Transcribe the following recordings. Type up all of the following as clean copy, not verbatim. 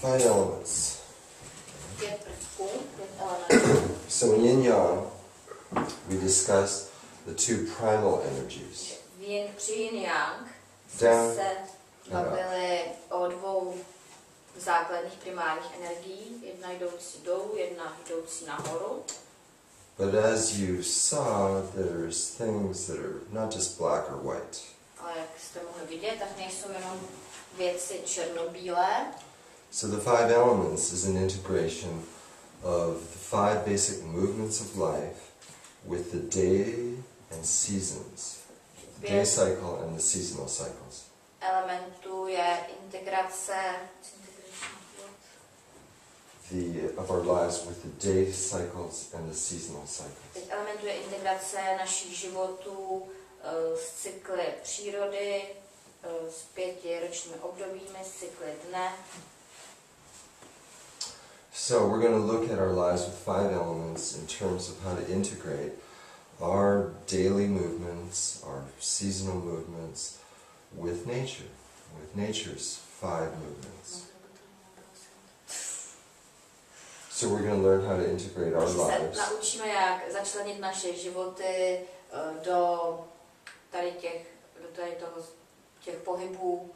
5 elements. 5 prvků, 5 elementů. So in Yin Yang, we discussed the 2 primal energies. Při Yin Yang Down se bavili o 2 základních primárních energií, jedna jdoucí dolů, jedna jdoucí nahoru. But as you saw, there's things that are not just black or white. Ale jak jste mohli vidět, tak nejsou jenom věci černobílé. So the 5 elements is an integration of the 5 basic movements of life with the day and seasons. The day cycle and the seasonal cycles. Elementu je integrace Of our lives with the day cycles and the seasonal cycles. Elementu je integrace našich životů s cykly přírody, s 5 ročními obdobími, s cykly dne. So we're going to look at our lives with 5 elements in terms of how to integrate our daily movements, our seasonal movements with nature, with nature's 5 movements. So we're going to learn how to integrate our lives. Naučíme, jak začlenit naše životy do těch pohybů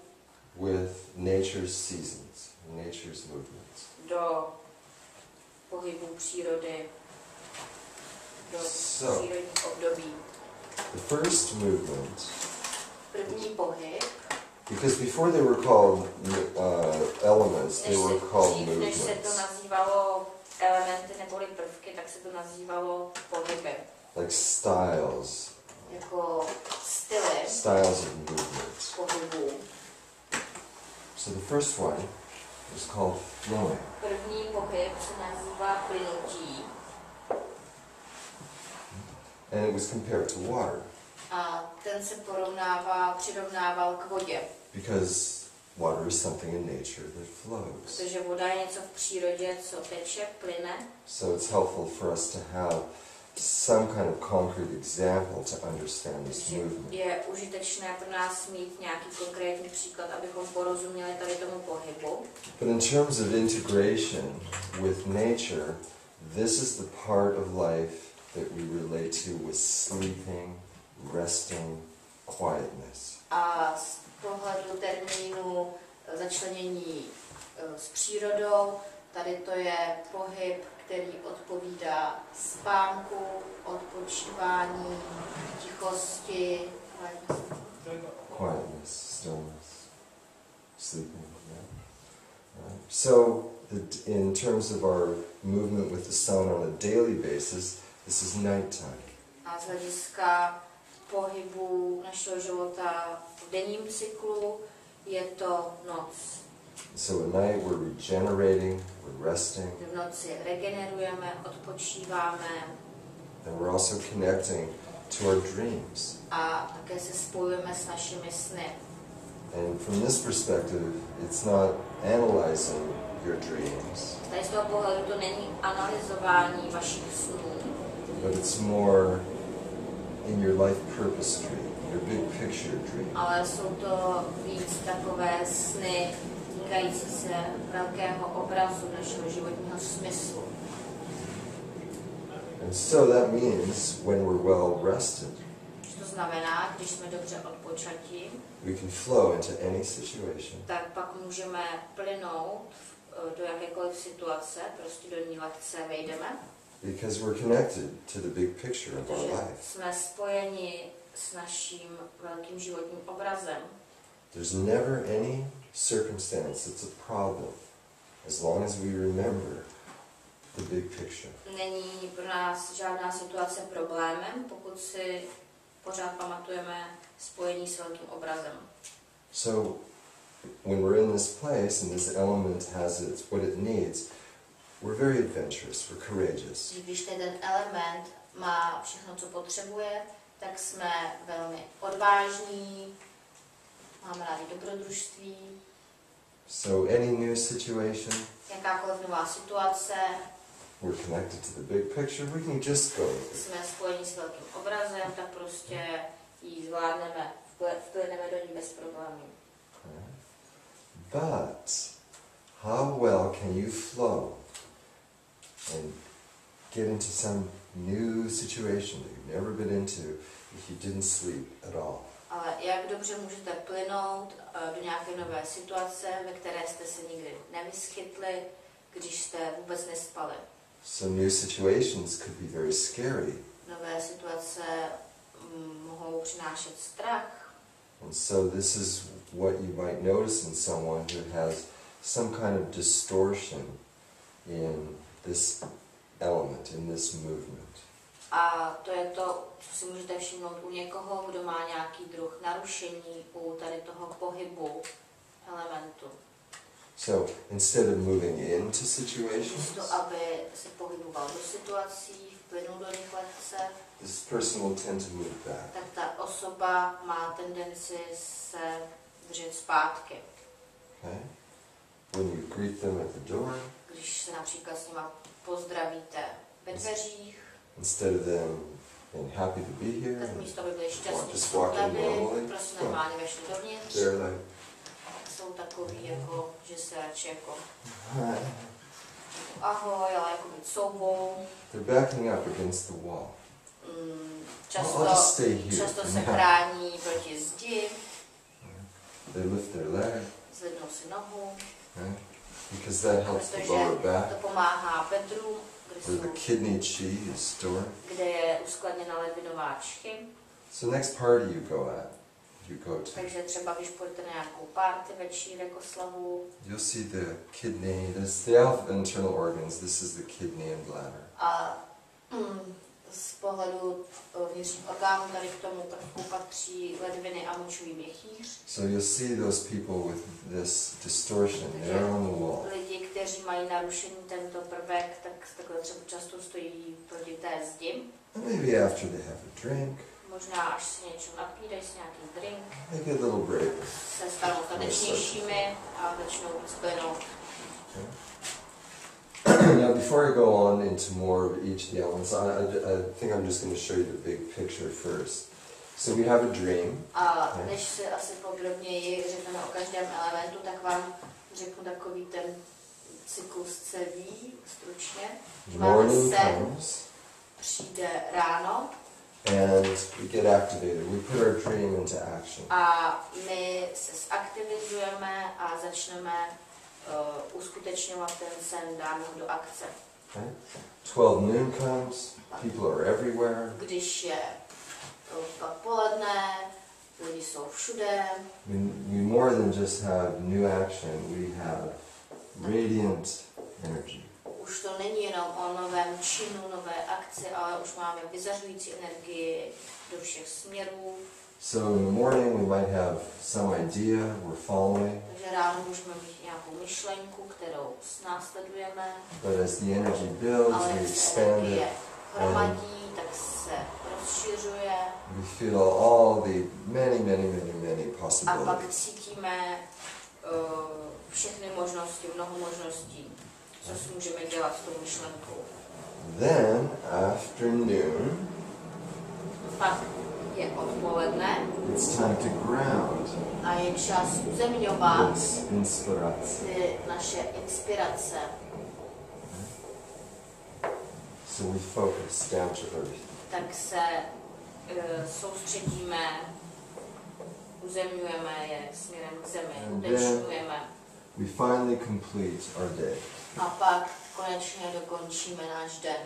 with nature's seasons, nature's movements. Do pohybů přírody, do přírodních období. The first movement. První pohyb. Because before they were called elements, they were called movements. Než se to nazývalo elementy neboli prvky, tak se to nazývalo pohyby. Like styles. Jako styly. Styles of movements. Pohybů. So the first one is called flowing. První pohyb se nazývá plynutí. And it was compared to water. A ten se přirovnával k vodě. Because water is something in nature that flows. Protože voda je něco v přírodě, co teče, plyne. So it's helpful for us to have some kind of concrete example to understand this movement. Je užitečné pro nás mít nějaký konkrétní příklad, abychom porozuměli tady tomu pohybu. But in terms of integration with nature, this is the part of life that we relate to with sleeping, resting, quietness. A z pohledu termínu začlenění s přírodou, tady to je pohyb, který odpovídá spánku, odpočívání, tichosti, quietness, stillness, sleeping. Yeah. So, in terms of our movement with the sun on a daily basis, this is nighttime. A z hlediska pohybu našeho života v denním cyklu je to noc. So at night we're regenerating, we're resting. V noci regenerujeme, odpočíváme. And we're also connecting to our dreams. A také se spojujeme s našimi sny. And from this perspective, it's not analyzing your dreams. Tady z toho pohledu to není analyzování vašich snů. But it's more in your life purpose dream, your big picture dream. Ale jsou to víc takové sny týkající se velkého obrazu našeho životního smyslu. And so that means when we're well rested, To znamená, když jsme dobře odpočatí, we can flow into any situation. tak pak můžeme plynout do jakékoliv situace, prostě do ní lehce vejdeme. Because we're connected to the big picture of our life. Jsme spojeni s naším velkým životním obrazem. There's never any circumstance that's a problem as long as we remember the big picture. Není pro nás žádná situace problémem, pokud si pořád pamatujeme spojení s velkým obrazem. So when we're in this place and this element has what it needs, we're very adventurous, we're courageous. Když ten element má všechno, co potřebuje, tak jsme velmi odvážní, máme rádi dobrodružství. So any new situation, jakákoliv nová situace, we're connected to the big picture, we can just go. jsme spojeni s velkým obrazem, tak prostě ji zvládneme, vplyyneme do ní bez problémů. But how well can you flow and get into some new situation that you've never been into if you didn't sleep at all. Ale jak dobře můžete plynout do nějaké nové situace, ve které jste se nikdy nevyskytli, když jste vůbec nespali. So new situations could be very scary. Nové situace mohou přinášet strach. And so this is what you might notice in someone who has some kind of distortion in this element, in this movement. A to je to, co si můžete všimnout u někoho, kdo má nějaký druh narušení u tady toho pohybu elementu. So instead of moving into situations, Místo, aby se pohyboval do situací, vplynul do nich lehce, this person will tend to move back. tak ta osoba má tendenci se držet zpátky. Okay? When you greet them at the door, Když se například s nima pozdravíte ve dveřích, instead of them being happy to be here, tak místo, aby byli šťastní, just jsou walk in tady, normally, prostě normálně vešli dovnitř, they're like, jsou takový, jako, že se radši jako ahoj, ale jako být soubou. they're backing up against the wall. Často, I'll just stay here. často se chrání proti zdi, They lift their leg, zvednou si nohu, right? Because that helps the protože lower back, to pomáhá bedru, where the kidney chi is stored. kde je uskladněna ledvinová čchy. So next party you go to, Takže třeba když půjdete na nějakou party, večírek, oslavu, you'll see the kidney, they all have internal organs, this is the kidney and bladder. a z pohledu vnitřních orgánů tady k tomu prvku patří ledviny a močový měchýř. So you'll see those people with this distortion, they're on the wall. Lidi, kteří mají narušený tento prvek, tak takhle třeba často stojí proti té zdi. And maybe after they have a drink, Možná až si něco napí, dají si nějaký drink, maybe a little break. se stanou statečnějšími a začnou víc plynout. Okay. Now, before I go on into more of each of the elements, I think I'm just going to show you the big picture first. So we have a dream. A než si asi podrobněji řekneme o každém elementu, tak vám řeknu takový ten cyklus celý, stručně. Morning comes, Přijde ráno and we get activated. We put our dream into action. a my se zaktivizujeme a začneme uskutečňovat ten sen, dáme ho do akce. Okay? 12 noon comes, people are everywhere. Když je pak poledne, lidi jsou všude. We more than just have new action, we have radiant energy. Už to není jenom o novém činu, nové akci, ale už máme vyzařující energii do všech směrů. So in the morning we might have some idea we're following. Takže ráno můžeme mít nějakou myšlenku, kterou následujeme. But as the energy builds, Ale we jak se expand energie it. hromadí, tak se rozšiřuje. We feel all the many A possibilities. pak cítíme všechny možnosti, mnoho možností, co si můžeme dělat s tou myšlenkou. Then, afternoon, Pak je odpoledne it's time to ground. a je čas uzemňovat It's inspiration. ty naše inspirace. So we focus down to earth. Tak se soustředíme, uzemňujeme je směrem k zemi, And udečňujeme We finally complete our day. a pak konečně dokončíme náš den.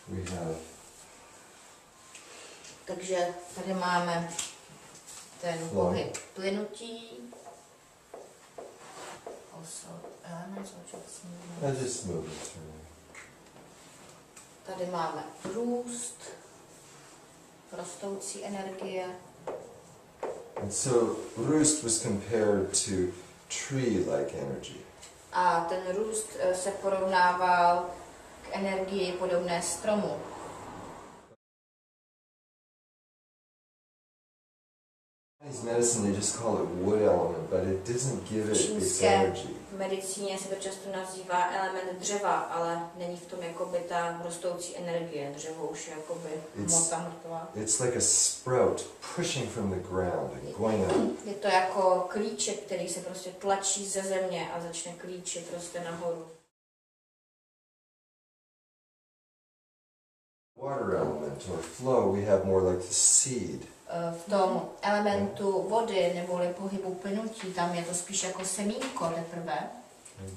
We have Takže tady máme ten pohyb plynutí. I just move it through. Tady máme růst, rostoucí energie. And so roost was compared to tree-like energy. A ten růst se porovnával k energii podobné stromu. Chinese medicine, they just call it wood element, but it doesn't give it its čínské energy. medicíně se to často nazývá element dřeva, ale není v tom jakoby ta rostoucí energie. Dřevo už je jakoby hmota mrtvá. It's like a sprout pushing from the ground and going up. Je to jako klíček, který se prostě tlačí ze země a začne klíčit prostě nahoru. Water element or flow, we have more like the seed. V tom elementu vody neboli pohybu plynutí, tam je to spíš jako semínko teprve,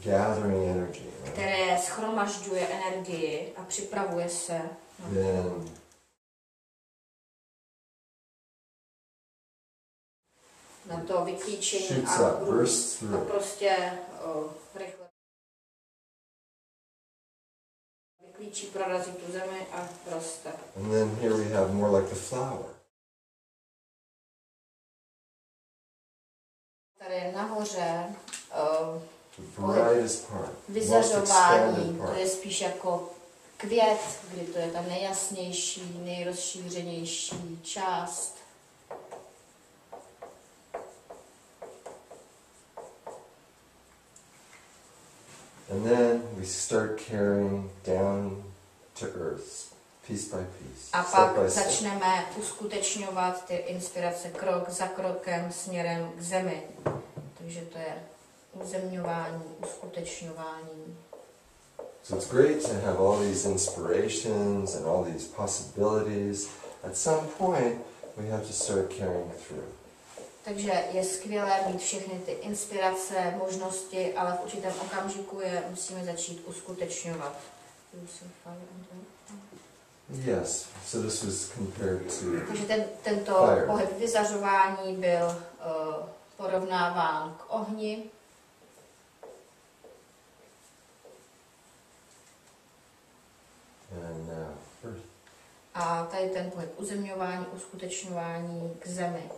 Gathering energy. Right? které schromažďuje energii a připravuje se na to vyklíčení a prostě rychle vyklíčí, prorazí tu zemi a roste. And then here we have more like the flower. Tady nahoře vyzařování, to je spíš jako květ, kdy to je ta nejjasnější, nejrozšířenější část. And then we start carrying down to earth, piece by piece. A pak začneme uskutečňovat ty inspirace krok za krokem směrem k zemi. Takže to je uzemňování, uskutečňování. So it's great to have all these inspirations and all these possibilities. At some point, we have to start carrying through. Takže je skvělé mít všechny ty inspirace, možnosti, ale v určitém okamžiku je musíme začít uskutečňovat. Yes, so this was compared to takže tento pohyb vyzařování byl porovnáván k ohni. A tady ten pohyb uzemňování, uskutečňování k zemi.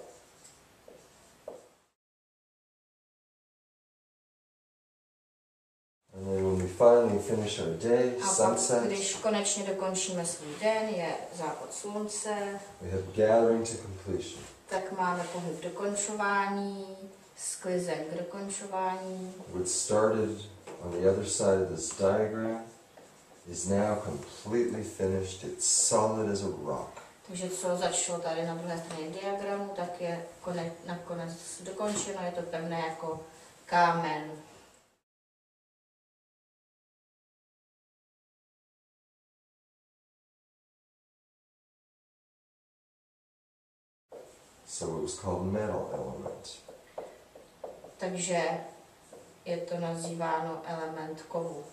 And then when we finally finish our day, sunset, když konečně dokončíme svůj den, je západ slunce. We have gathering to completion. Tak máme pohyb dokončování, sklizeň k dokončování. What started on the other side of this diagram is now completely finished. It's solid as a rock. Takže co začalo tady na druhé straně diagramu, tak je nakonec dokončeno, je to pevné jako kámen. So it was called metal element. Takže je to nazýváno element kovu.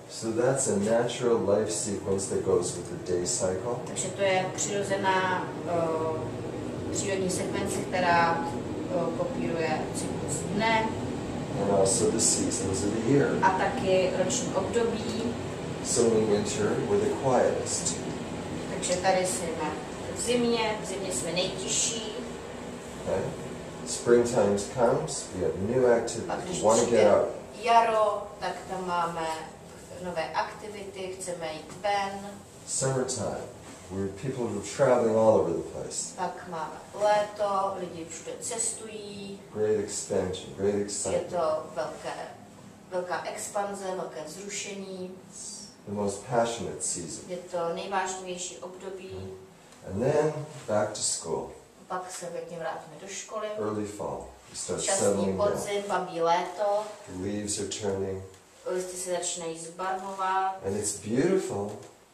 So that's a natural life sequence that goes with the day cycle. Takže to je přirozená přírodní sekvence, která kopíruje cyklus dne. And also the seasons of the year. A taky roční období. So in winter we're the quietest. Takže tady jsme v zimě jsme nejtižší. Okay. Springtime comes, we have new activities, we want to get out. Jaro, tak tam máme nové aktivity, chceme jít ven. Summertime, where people are traveling all over the place. Pak máme léto, lidi všude cestují. Great expansion, great excitement. Je to velká expanze, velké vzrušení. The most passionate season. Je to nejvážnější období. And then back to school. Pak se pěkně vrátíme do školy. Early fall. You start Časný settling podzim, babí léto. The leaves are turning. Listy se začínají zbarvovat. And it's beautiful.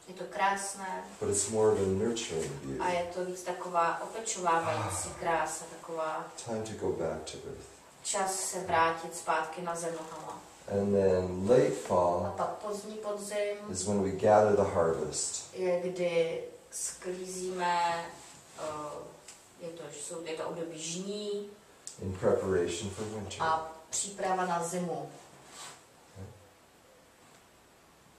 Je to krásné. But it's more of a nurturing beauty. A je to víc taková opečovávající krása, taková. Time to go back to earth. Čas se vrátit zpátky na zem nohama. And then late fall. A pak pozdní podzim. Is when we gather the harvest. Je kdy sklízíme. Je to období žní. In preparation for winter. A příprava na zimu.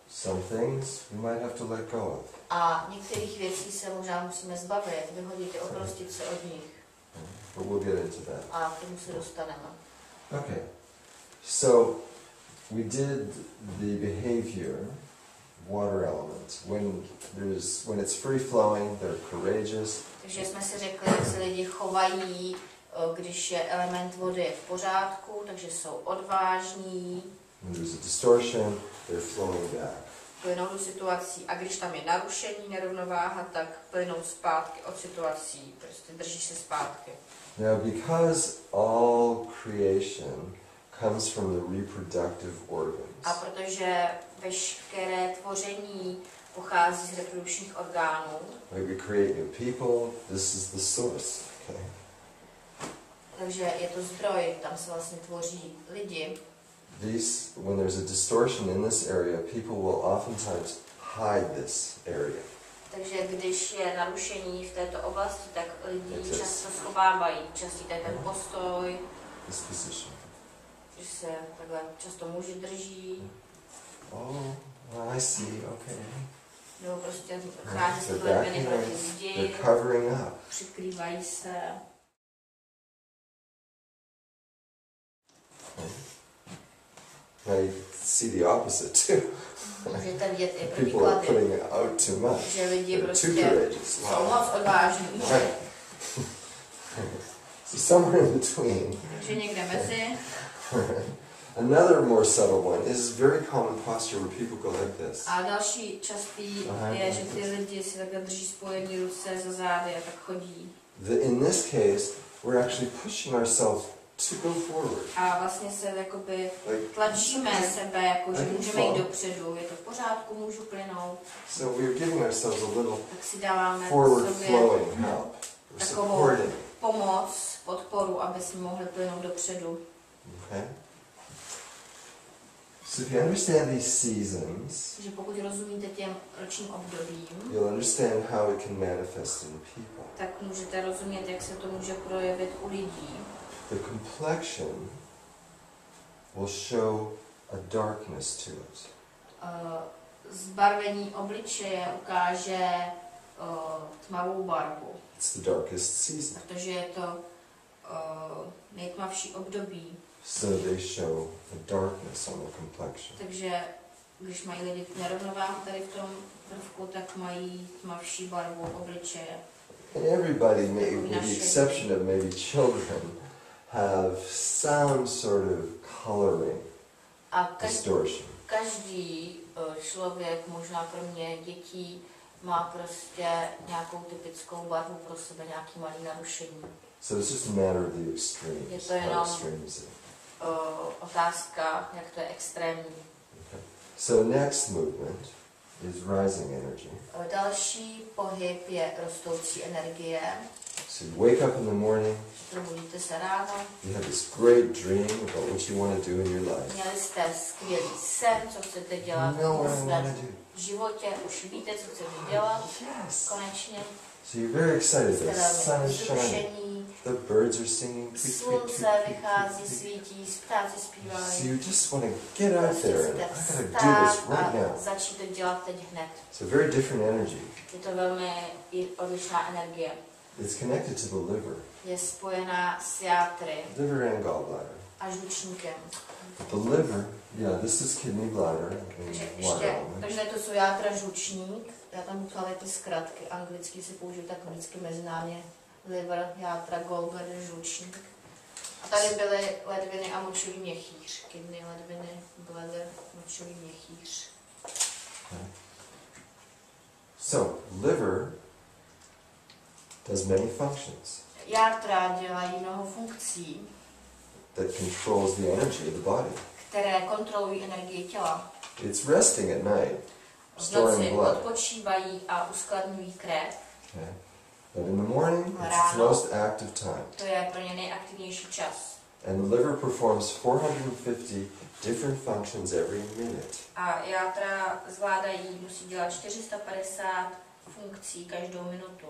Some things we might have to let go of. A některých věcí se možná musíme zbavit, vyhodit je, oprostit se od nich. But we'll get into that. A k tomu se dostaneme. Okay. So we did the behavior water element. When it's free flowing, they're courageous. Takže jsme si řekli, jak se lidi chovají, když je element vody v pořádku, takže jsou odvážní. When there's a distortion, they're flowing back. Plynou do situací a když tam je narušení, nerovnováha, tak plynou zpátky od situací, prostě drží se zpátky. Now, because all creation comes from the reproductive organs. A protože veškeré tvoření pochází z reprodukčních orgánů. We create new people, this is the source. Okay? Takže je to zdroj, tam se vlastně tvoří lidi. When there's a distortion in this area, people will oftentimes hide this area. Takže když je narušení v této oblasti, tak lidi často schovávají. Častý ten postoj. This position. Že se takhle často muži drží. Oh, well, I see, okay. Nebo prostě chrání se kolébeny proti zdi. They're covering up. Přikrývají se. Now you see the opposite too. Můžete vidět i People are protiklady. putting it out too much. Že lidi They're prostě too courageous. jsou moc odvážní. Right. So somewhere in between. Takže někde mezi. Another more subtle one is very common posture where people go like this. A další častý je, že ty lidi si takhle drží spojený ruce za zády a tak chodí. In this case, we're actually pushing ourselves to go forward. A vlastně se jakoby tlačíme sebe, jako že můžeme jít dopředu. Je to v pořádku, můžu plynout. So we're giving ourselves a little tak si dáváme forward sobě flowing help. We're takovou supporting. pomoc, podporu, aby jsme mohli plynout dopředu. Okay. So if you understand these seasons, Takže pokud rozumíte těm ročním obdobím, you'll understand how it can manifest in people. tak můžete rozumět, jak se to může projevit u lidí. The complexion will show a darkness to it. Zbarvení obličeje ukáže tmavou barvu. It's the darkest season. Protože je to nejtmavší období. So they show a darkness on the complexion. Takže když mají lidi nerovnováhu tady v tom prvku, tak mají tmavší barvu obličeje. And everybody, with the exception of maybe children, have some sort of coloring distortion. Každý člověk, možná kromě dětí, má prostě nějakou typickou barvu pro sebe, nějaký malý narušení. So it's just a matter of the extremes. Je to jenom otázka, jak to je extrémní. Okay. So the next movement is rising energy. Další pohyb je rostoucí energie. So you wake up in the morning. Probudíte se ráno. You have this great dream about what you want to do in your life. Měli jste skvělý sen, co chcete dělat v svém životě, už víte, co chcete dělat. Yes. Konečně. So you're very excited. The sun is shining. The birds are singing. Slunce vychází, svítí, ptáci zpívají. So you just want to get out there and I gotta do this right now. Začít to dělat teď hned. It's a very different energy. Je to velmi odlišná energie. It's connected to the liver. Je spojená s játry. Liver and gallbladder. A žlučníkem. The liver, yeah, this is kidney bladder. Takže to jsou játra žlučník. Já tam psala ty zkratky. Anglicky se použiju tak vždycky mezinárodně. Liver, játra, gallbladder, žlučník. A tady byly ledviny a močový měchýř. Kidney, ledviny, bladder, močový měchýř. Okay. So, liver does many functions. Játra dělají mnoho funkcí, that controls the energy of the body. které kontrolují energii těla. It's resting at night, V storing noci blood. odpočívají a uskladňují krev. Okay. But in the morning, it's the most active time. To je pro ně nejaktivnější čas. And the liver performs 450 different functions every minute. A játra zvládají, musí dělat 450 funkcí každou minutu.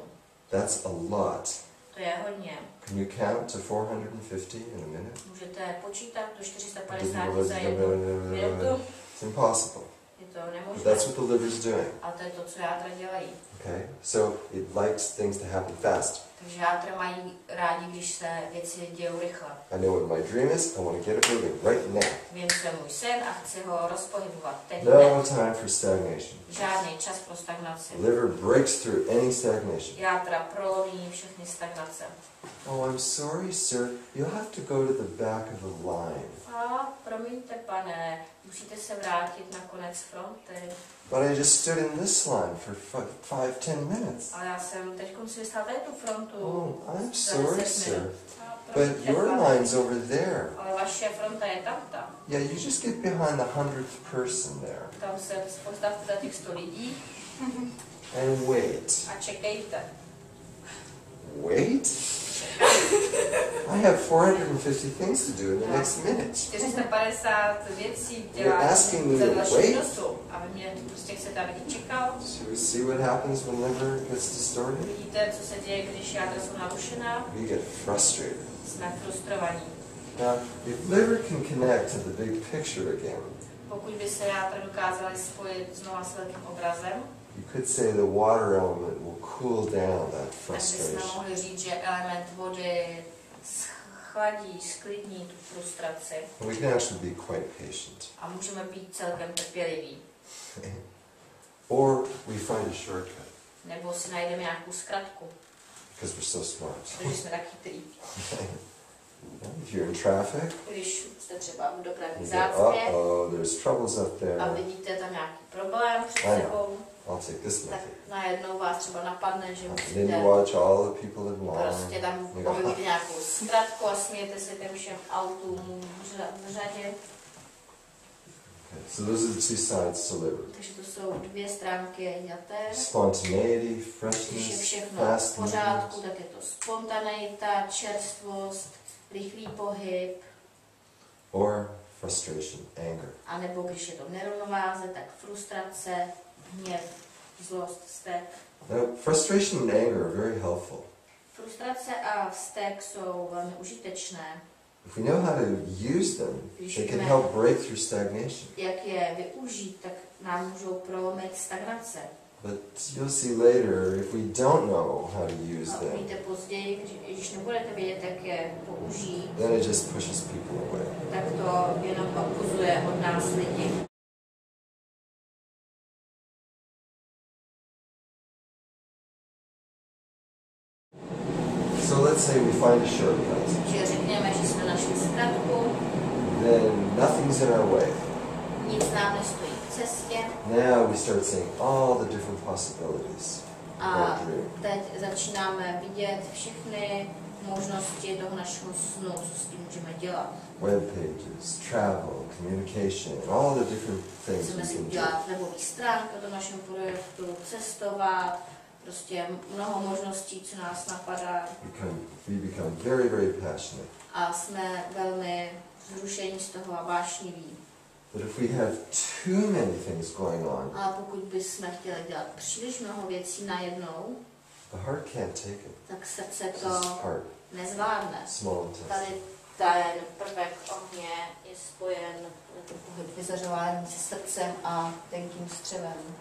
That's a lot. To je hodně. Can you count to 450 in a minute? Můžete počítat do 450 za jednu minutu? It's impossible. Je to nemožné. But that's what the liver's doing. A to je to, co játra dělají. Okay? So it likes things to happen fast. Takže játra mají rádi, když se věci dějou rychle. I know what my dream is. I want to get it moving right now. Vím, co je můj sen a chci ho rozpohybovat. Teď No time for stagnation. žádný čas pro stagnaci. Liver breaks through any stagnation. Játra prolomí všechny stagnace. Oh, I'm sorry, sir. You'll have to go to the back of the line. A promiňte, pane, musíte se vrátit na konec fronty. But I just stood in this line for 5-10 minutes. Ale já jsem teď si vystál tady tu frontu. Oh, I'm sorry, sir. But Promiňte, your pane, line's over there. ale vaše fronta je tamta. Yeah, you just get behind the 100th person there. Tam se postavte za těch 100 lidí And wait. a čekejte. Wait? I have 450 things to do in the next minute. 450 věcí You're dělá asking me za to další wait? času. A vy mě prostě chcete, abych čekal. Should we see what happens when liver gets distorted? Vidíte, co se děje, když jádra jsou narušená? We get frustrated. Jsme frustrovaní. Now, if liver can connect to the big picture again, Pokud by se jádra dokázaly spojit znova s velkým obrazem, you could say the water element will cool down that tak bychom frustration. mohli říct, že element vody schladí, sklidní tu frustraci And we can actually be quite patient. a můžeme být celkem trpěliví. Or we find a shortcut, Nebo si najdeme nějakou zkratku, because we're so smart. protože jsme tak chytrý. If you're in traffic, Když jste třeba v dopravní you go, zácpě uh-oh, there's troubles up there. a vidíte tam nějaký problém před I know. sebou, I'll take this tak method. najednou vás třeba napadne, že And then musíte you watch all the people that prostě belong. tam objevíte nějakou zkratku a smějete se těm všem autům v řadě. Okay, so those are the two sides to liver. Takže to jsou dvě stránky jater. Spontaneity, Když je freshness, všechno fast v pořádku, movement, tak je to spontaneita, čerstvost, rychlý pohyb, or frustration, anger. a nebo když je to v nerovnováze, tak frustrace, hněv, zlost, vztek. Now, frustration and anger are very helpful. Frustrace a vztek jsou velmi užitečné. If we know how to use them, they can help break through stagnation. Jak je využít, tak nám můžou prolomit stagnace. But you'll see later, if we don't know how to use A them, uvidíte později, když nebudete vědět, jak je použít, then it just pushes people away. tak to jenom odpuzuje od nás lidi. So let's say we find a shortcut. Že řekněme, že jsme našli zkratku, Then nothing's in our way. nic nám nestojí v cestě Now we start seeing all the different possibilities of a our dream. teď začínáme vidět všechny možnosti toho našeho snu, co s tím můžeme dělat. Web pages, travel, communication, and all the different things Chceme we si can do. udělat webový stránky do našeho projektu, cestovat, prostě mnoho možností, co nás napadá We become very, very passionate. a jsme velmi vzrušení z toho a vášniví. But if we have too many things going on, Ale pokud bychom chtěli dělat příliš mnoho věcí najednou, the heart can't take it. tak srdce This is to heart, nezvládne. small intestine. Tady ten prvek ohně je spojen, ten pohyb vyzařování se srdcem a tenkým střevem.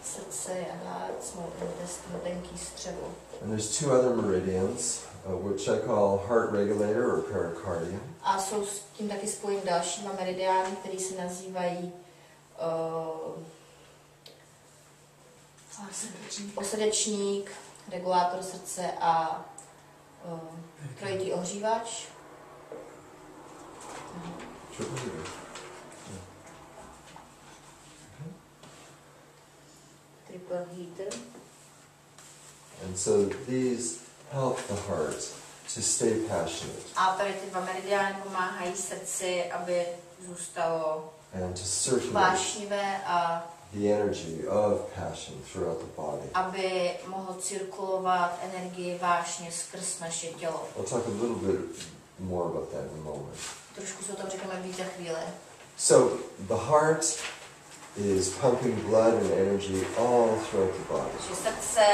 Srdce je heart, small intestine, tenký střevo. And there's two other meridians, which I call heart regulator or pericardium. A jsou s tím taky spojeny dalšíma meridiány, které se nazývají osrdečník, regulátor srdce a trojitý ohřívač. Triple heater. Triple heater. And so these help the heart to stay passionate A tady ty dva meridiány pomáhají srdci, aby zůstalo and to circulate vášnivé a the energy of passion throughout the body. aby mohlo cirkulovat energii vášně skrz naše tělo. I'll talk a little bit more about that in a moment. Trošku se o tom řekneme víc za chvíli. So the heart is pumping blood and energy all throughout the body. Že srdce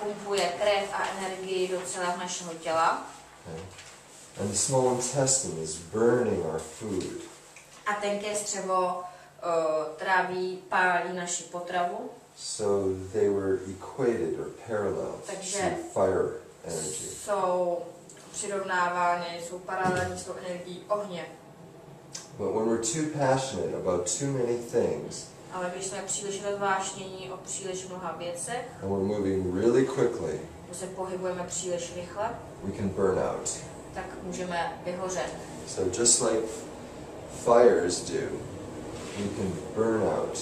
pumpuje krev a energii do celého našeho těla. Okay? And the small intestine is burning our food. A tenké střevo pálí naši potravu. So they were equated or parallel Takže to fire energy. jsou přirovnávány, jsou paralelní s tou energií ohně. But when we're too passionate about too many things, ale když jsme příliš rozvášnění o příliš mnoha věcech, and we're moving really quickly, že se pohybujeme příliš rychle, we can burn out. tak můžeme vyhořet. So just like fires do, we can burn out.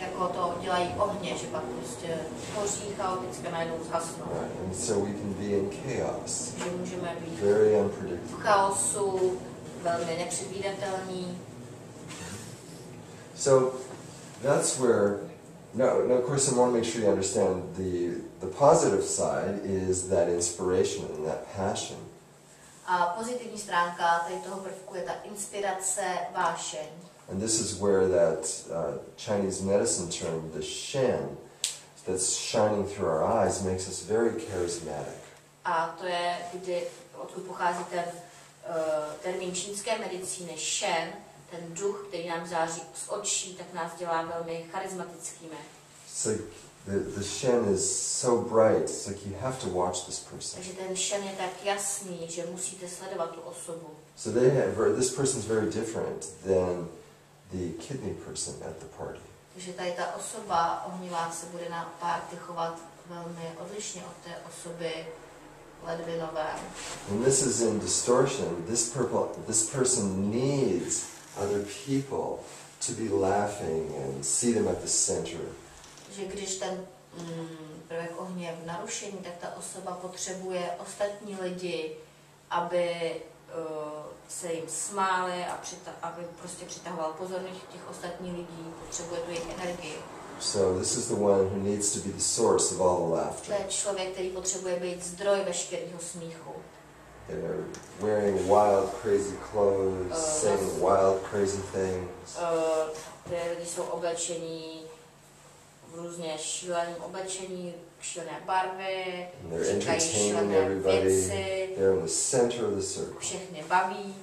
Jako to dělají ohně, že pak prostě hoří chaoticky a najednou zhasnou. Right. And so we can be in chaos, Že můžeme být very v unpredictable. chaosu, velmi nepředvídatelní. So that's where, now of course I want to make sure you understand the positive side is that inspiration and that passion. A pozitivní stránka tady toho prvku je ta inspirace, vášeň. And this is where that Chinese medicine term, the Shen, that's shining through our eyes makes us very charismatic. A to je, odkud pochází ten termín čínské medicíny Shen, ten duch, který nám září z očí, tak nás dělá velmi charismatickými. It's like the Shen is so bright, it's like you have to watch this person. Takže ten Shen je tak jasný, že musíte sledovat tu osobu. So this person's very different than the kidney person at the party. Takže tady ta osoba ohnivá se bude na párty chovat velmi odlišně od té osoby ledvinové. When this is in distortion, this person needs other people to be laughing and see them at the center. Že když ten prvek ohně je v narušení, tak ta osoba potřebuje ostatní lidi, aby se jim smáli a aby prostě přitahoval pozornost těch ostatních lidí, potřebuje tu jejich energii. So this is the one who needs to be the source of all the To laughter. je člověk, který potřebuje být zdroj veškerého smíchu. They're wearing wild, crazy clothes, saying wild, crazy things. Ty lidi jsou oblečení v různě šíleném oblečení, šílené barvy, And they're říkají entertaining šílené everybody. věci, They're in the center of the circle. všechny baví,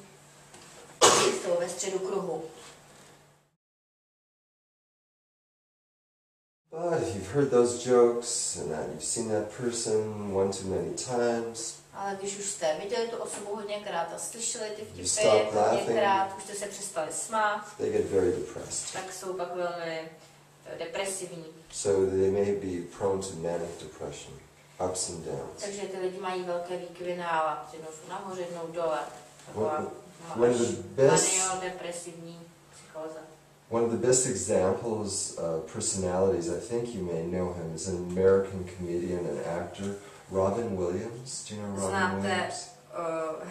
jsou ve středu kruhu. But if you've heard those jokes and that you've seen that person one too many times, Ale když už jste viděli tu osobu hodněkrát a slyšeli ty You vtipy stop hodněkrát, už jste se přestali smát, they get very depressed. tak jsou pak velmi depresivní. So they may be prone to manic depression, ups and downs. Takže ty lidi mají velké výkyvy nálad, jednou jsou nahoře, jednou dole. Taková One of the best, manio-depresivní psychóza. one of the best examples of personalities, I think you may know him, is an American comedian and actor, Robin Williams. Do you know Robin Znáte Williams?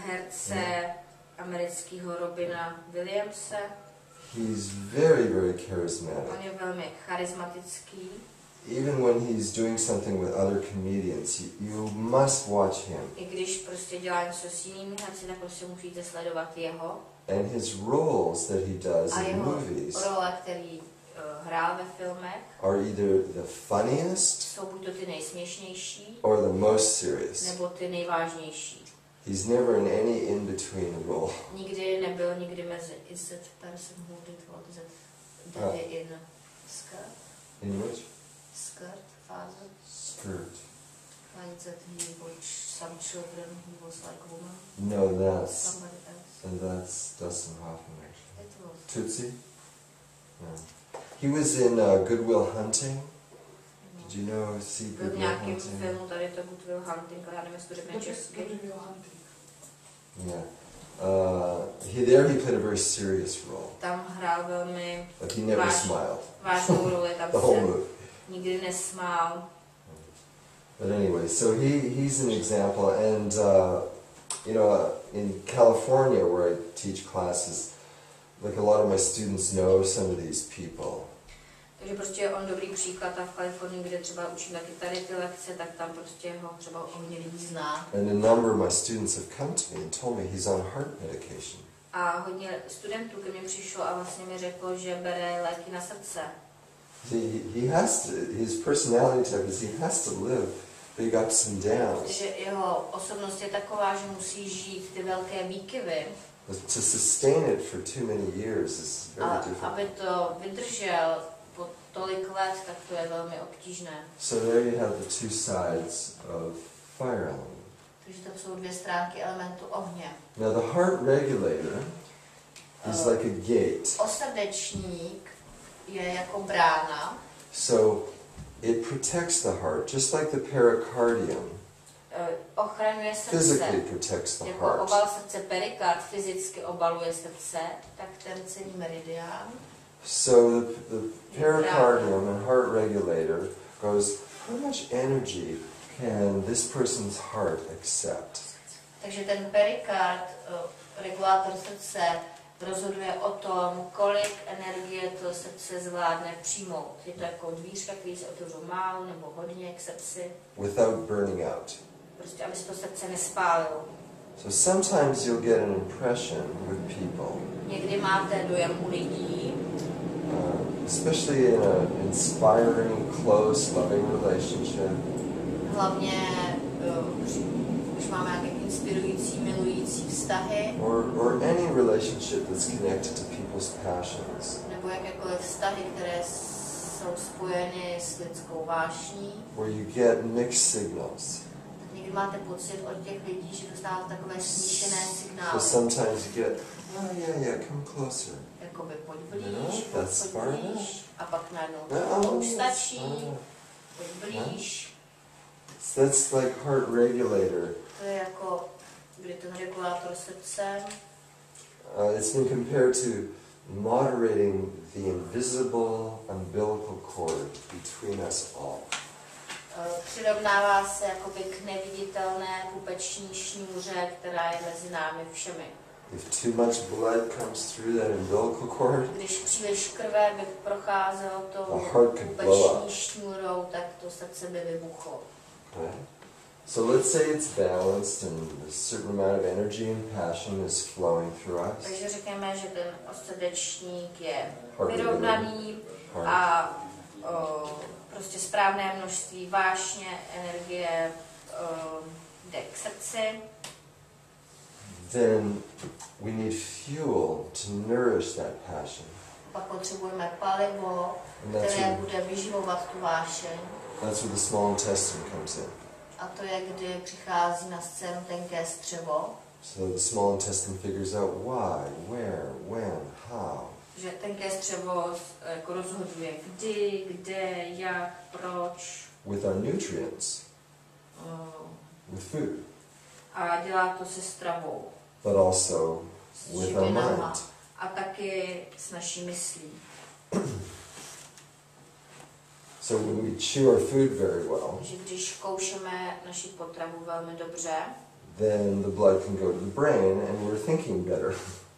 herce amerického Robina Williamse? He's very, very charismatic. On je velmi charismatický. Even when he's doing something with other comedians, you must watch him. I když prostě dělá něco s jinými herci, tak prostě musíte sledovat jeho. And his roles that he does A in jeho movies role, který hrál ve filmech, are either the funniest jsou buď to ty nejsměšnější, or the most serious. nebo ty nejvážnější. He's never in any in-between role. Nikdy nebyl nikdy mezi is that person who did what is it? Daddy in skirt? In which? Skirt, father? Skirt. Like that he watched some children, he was like a woman. No, that's Somebody else. and that's Dustin Hoffman actually. It was. Tootsie? No. He was in Good Will Hunting. Did you know? See Byl Good v Will nějakém Hunting? filmu, tady to Good Will Hunting, ale já nevím, jestli to řekne česky. Yeah. There he played a very serious role. Tam hrál velmi Like he never smiled. vážnou roli, tam The whole se movie. nikdy nesmál. But anyway, so he's an example, and in California where I teach classes, like a lot of my students know some of these people. Takže prostě je on dobrý příklad a v Kalifornii, kde třeba učím taky tady ty lekce, tak tam prostě ho třeba hodně lidí zná. And a number of my students have come to me and told me he's on heart medication. A hodně studentů ke mně přišlo a vlastně mi řeklo, že bere léky na srdce. He has to, his personality type is he has to live big ups and downs. Protože jeho osobnost je taková, že musí žít ty velké výkyvy. To sustain it for too many years is very A difficult. aby to vydržel po tolik let, tak to je velmi obtížné. So there you have the two sides of fire element. Takže tam jsou dvě stránky elementu ohně. Now the heart regulator is like a gate. Osrdečník je jako brána. So it protects the heart, just like the pericardium Ochraňuje physically srdce. protects the Jako heart. obal srdce perikard fyzicky obaluje srdce, tak ten celý meridián. So the pericardium and heart regulator goes, how much energy can this person's heart accept? Takže ten perikard, regulátor srdce, rozhoduje o tom, kolik energie to srdce zvládne přijmout. Je to jako dvířka, který se otevřou málo nebo hodně k srdci. Without burning out. Prostě, aby se to srdce nespálilo. So sometimes you'll get an impression with people, Někdy máte dojem u lidí, especially in an inspiring, close, loving relationship, hlavně když máme nějaké inspirující, milující vztahy, or any relationship that's connected to people's passions, nebo jakékoliv vztahy, které jsou spojeny s lidskou vášní, where you get mixed signals. tak někdy máte pocit od těch lidí, že dostáváte takové smíšené So signály. sometimes you get, oh yeah, come closer. Jakoby pojď No, blíž, that's pojď far blíž, a pak najednou No, to už stačí, no. pojď blíž. So that's like heart regulator. To je jako, kdy ten regulátor srdce, It's been compared to moderating the invisible umbilical cord between us all. přirovnává se jakoby k neviditelné pupeční šňůře, která je mezi námi všemi. If too much blood comes through that umbilical cord, Když příliš krve by procházelo tou the heart could blow up. pupeční šňůrou, tak to srdce by vybuchlo. Okay? So let's say it's balanced and a certain amount of energy and passion is flowing through us. Takže řekněme, že ten osrdečník je Heart vyrovnaný Heart. a prostě správné množství vášně, energie jde k srdci. Then we need fuel to nourish that passion. Pak potřebujeme palivo, And that's které where, bude vyživovat tu vášeň. that's where the small intestine comes in. A to je, kdy přichází na scénu tenké střevo. So the small intestine figures out why, where, when, how. Že tenké střevo jako rozhoduje kdy, kde, jak, proč. With our nutrients, with food, A dělá to se stravou. but also S with our živinama. mind. A taky s naší myslí. So when we chew our food very well, Takže když koušeme naši potravu velmi dobře, then the blood can go to the brain and we're thinking better.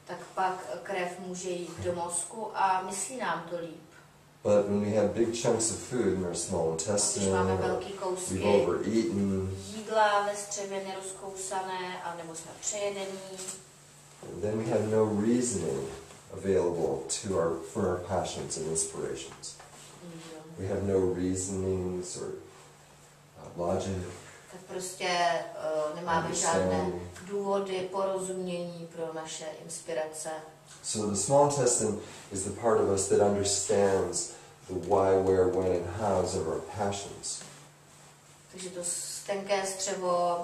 tak pak krev může jít do mozku a myslí nám to líp. But when we have big chunks of food in our small Když intestine, máme or velký we've kousky overeaten, jídla ve střevě nerozkousané, anebo jsme přejedení, then we have no reasoning available for our passions and inspirations. We have no reasonings or logic. tak prostě nemáme žádné důvody, porozumění pro naše inspirace. So the small intestine is the part of us that understands the why, where, when, and hows of our passions. Takže to tenké střevo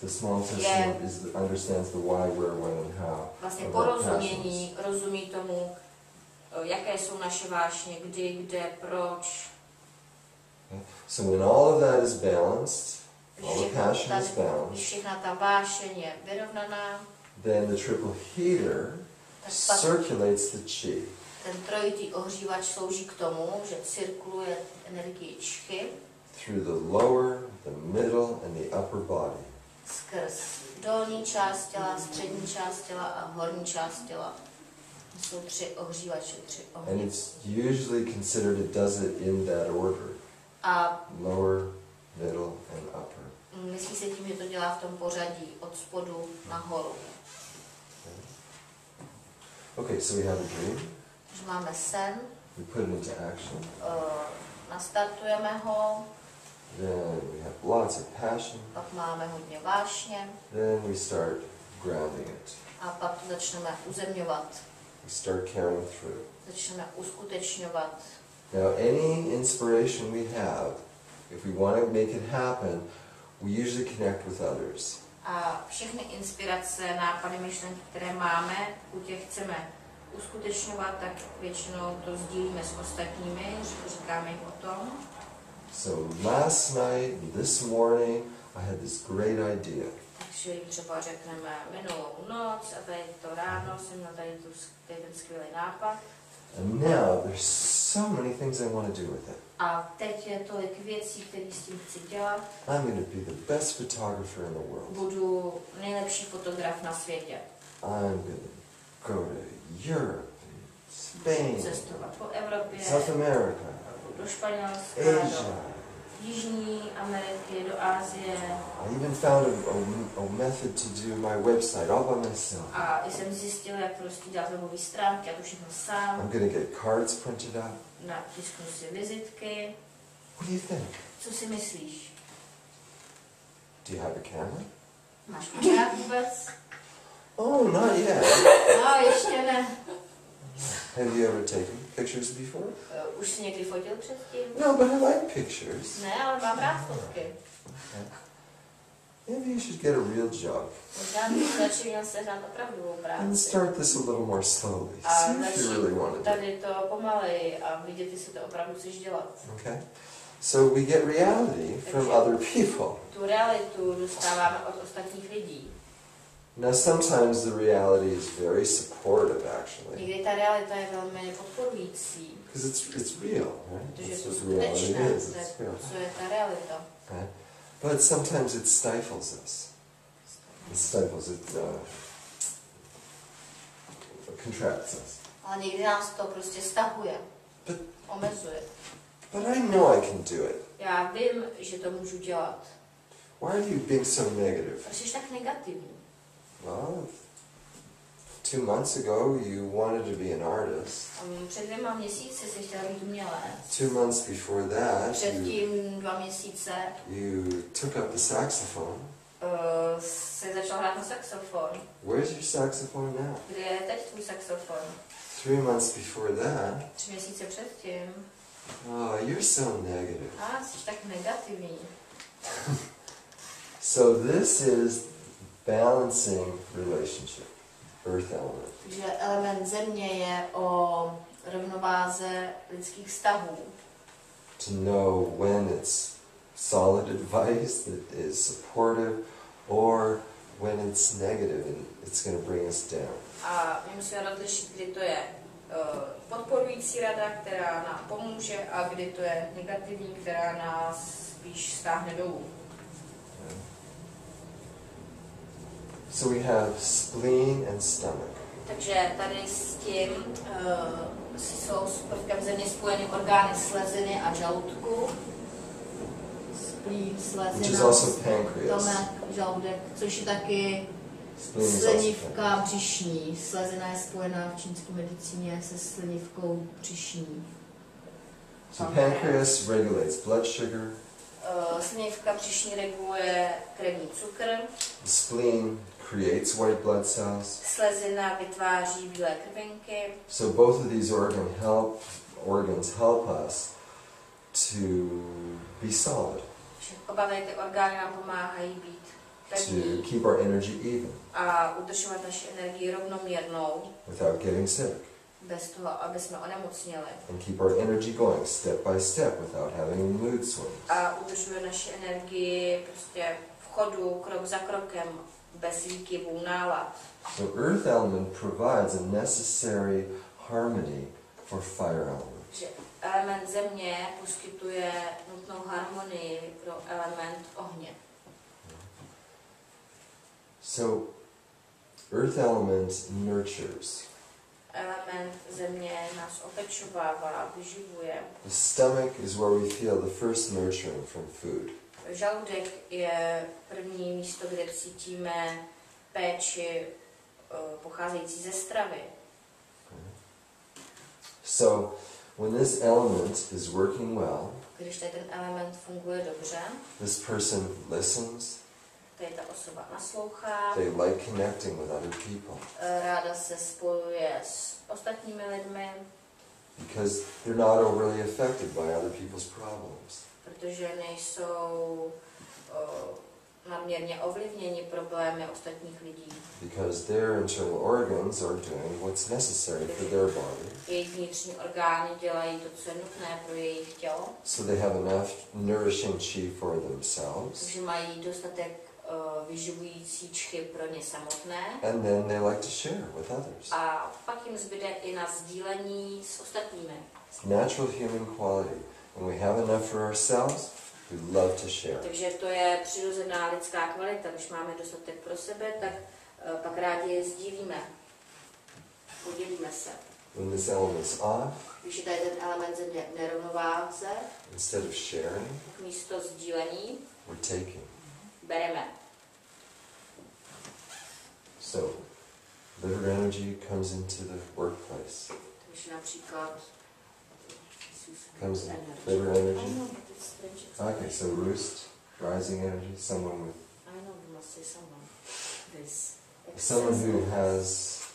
The small intestine understands the why, where, when, and how vlastně of our porozumění, rozumí tomu, jaké jsou naše vášně, kdy, kde, proč. So when all of that is balanced, all the passion is Když balanced, všechna ta vášeň je vyrovnaná, then the triple heater tak pak circulates the chi ten trojitý ohřívač slouží k tomu, že cirkuluje energii čchy through the lower, the middle, and the upper body. skrz dolní část těla, střední část těla a horní část těla. Jsou tři ohřívače, tři And ohně. it's usually considered it does it in that order. A Lower, middle, and upper. myslí se tím, že to dělá v tom pořadí od spodu nahoru. Okay, so we have a dream. Takže máme sen, We put it into action. nastartujeme ho, Then we have lots of passion. pak máme hodně vášně Then we start grounding it. a pak to začneme uzemňovat, We start carrying through. začneme uskutečňovat. Now, any inspiration we have, if we want to make it happen, we usually connect with others. A všechny inspirace, nápady, myšlenky, které máme, pokud je chceme uskutečňovat, tak většinou to sdílíme s ostatními, říkáme jim o tom. So last night, this morning, I had this great idea. Takže třeba řekneme minulou noc a tady to ráno jsem měl tady ten skvělý nápad. And now there's so many things I want to do with it. A teď je tolik věcí, které s tím chci dělat. I'm going to be the best photographer in the world. Budu nejlepší fotograf na světě. I'm going to go to Europe, Spain, Cestovat po Evropě, South America, do Španělska, Asia. do Jižní Ameriky, do Asie. I even found a method to do my website all by myself. A jsem zjistil, jak prostě dělat webové stránky, a to všechno sám. I'm going to get cards printed out. Natisknu si vizitky. What do you think? Co si myslíš? Do you have a camera? Máš kamerák vůbec? Oh, not yet. No, ještě ne. Have you ever taken pictures before? Už jsi někdy fotil předtím? No, but I like pictures. Ne, ale mám rád fotky. Maybe you should get a real job. Možná bych začal sehnat opravdovou práci. And start this a little more slowly. A See if you really want to do it. tady to pomalej a vidět, jestli to opravdu chceš dělat. Okay? So we get reality from other people. Tu realitu dostáváme od ostatních lidí. Now sometimes the reality is very supportive actually. Někdy ta realita je velmi podporující. Because it's real, right? Protože That's to what reality skutečné, is. It's real. co je ta realita. Okay? But sometimes it stifles us. It stifles it, contracts us. Ale někdy nás to prostě stahuje. But, Omezuje. but I know I can do it. Já vím, že to můžu dělat. Why are you being so negative? Proč jsi tak negativní? Well, 2 months ago you wanted to be an artist. Před 2 měsíci jsi chtěla být umělec. 2 months before that, Předtím 2 měsíce you took up the saxophone. jsi začal hrát na saxofon. Where's your saxophone now? Kde je teď tvůj saxofon? 3 months before that, 3 měsíce předtím. oh, you're so negative. A jsi tak negativní. So this is balancing relationship, earth element. Takže element země je o rovnováze lidských vztahů. To know when it's solid advice that is supportive or when it's negative and it's going to bring us down. A my musíme rozlišit, kdy to je podporující rada, která nám pomůže, a kdy to je negativní, která nás spíš stáhne dolů. So we have spleen and stomach. Takže tady s tím jsou s prvkem země spojeny orgány sleziny a žaludku. Splín, Which is slezina, also pancreas. stomek, žaludek, což je taky Spleen is also slinivka břišní. Slezina je spojená v čínské medicíně se slinivkou břišní. So pancreas regulates blood sugar. Slinivka břišní reguluje krevní cukr. The spleen creates white blood cells. Slezina vytváří bílé krvinky. So both of these organs help us to be solid, Oba ty orgány nám pomáhají být pevní to keep our energy even a udržovat naši energii rovnoměrnou, without getting sick, bez toho, aby jsme onemocněli. and keep our energy going step by step without having mood swings. A udržuje naši energii prostě v chodu, krok za krokem, bez výkyvů nálad. So earth element provides a necessary harmony for fire element. Že element země poskytuje nutnou harmonii pro element ohně. So earth element nurtures. Element země nás opečovává, vyživuje. The stomach is where we feel the first nurturing from food. Žaludek je první místo, kde cítíme péči pocházející ze stravy. So when this element is working well, Když tady ten element funguje dobře, this person listens, tady ta osoba naslouchá, they like connecting with other people ráda se spojuje s ostatními lidmi, because they're not overly affected by other people's problems. protože nejsou nadměrně ovlivněni problémy ostatních lidí. Because their internal organs are doing what's necessary for their body. Jejich vnitřní orgány dělají to, co je nutné pro jejich tělo. So they have enough nourishing chi for themselves. Takže mají dostatek vyživující čchy pro ně samotné. And then they like to share with others. A pak jim zbyde i na sdílení s ostatními. It's natural human quality. When we have enough for ourselves, we love to share. Takže to je přirozená lidská kvalita. Když máme dostatek pro sebe, tak pak rádi je sdílíme. Podělíme se. When this element's off, Když je tady ten element země v nerovnováze, instead of sharing, tak místo sdílení we're taking. bereme. So, liver energy comes into the workplace. Takže například Comes in liver energy. Okay, so roost, rising energy, someone with someone who has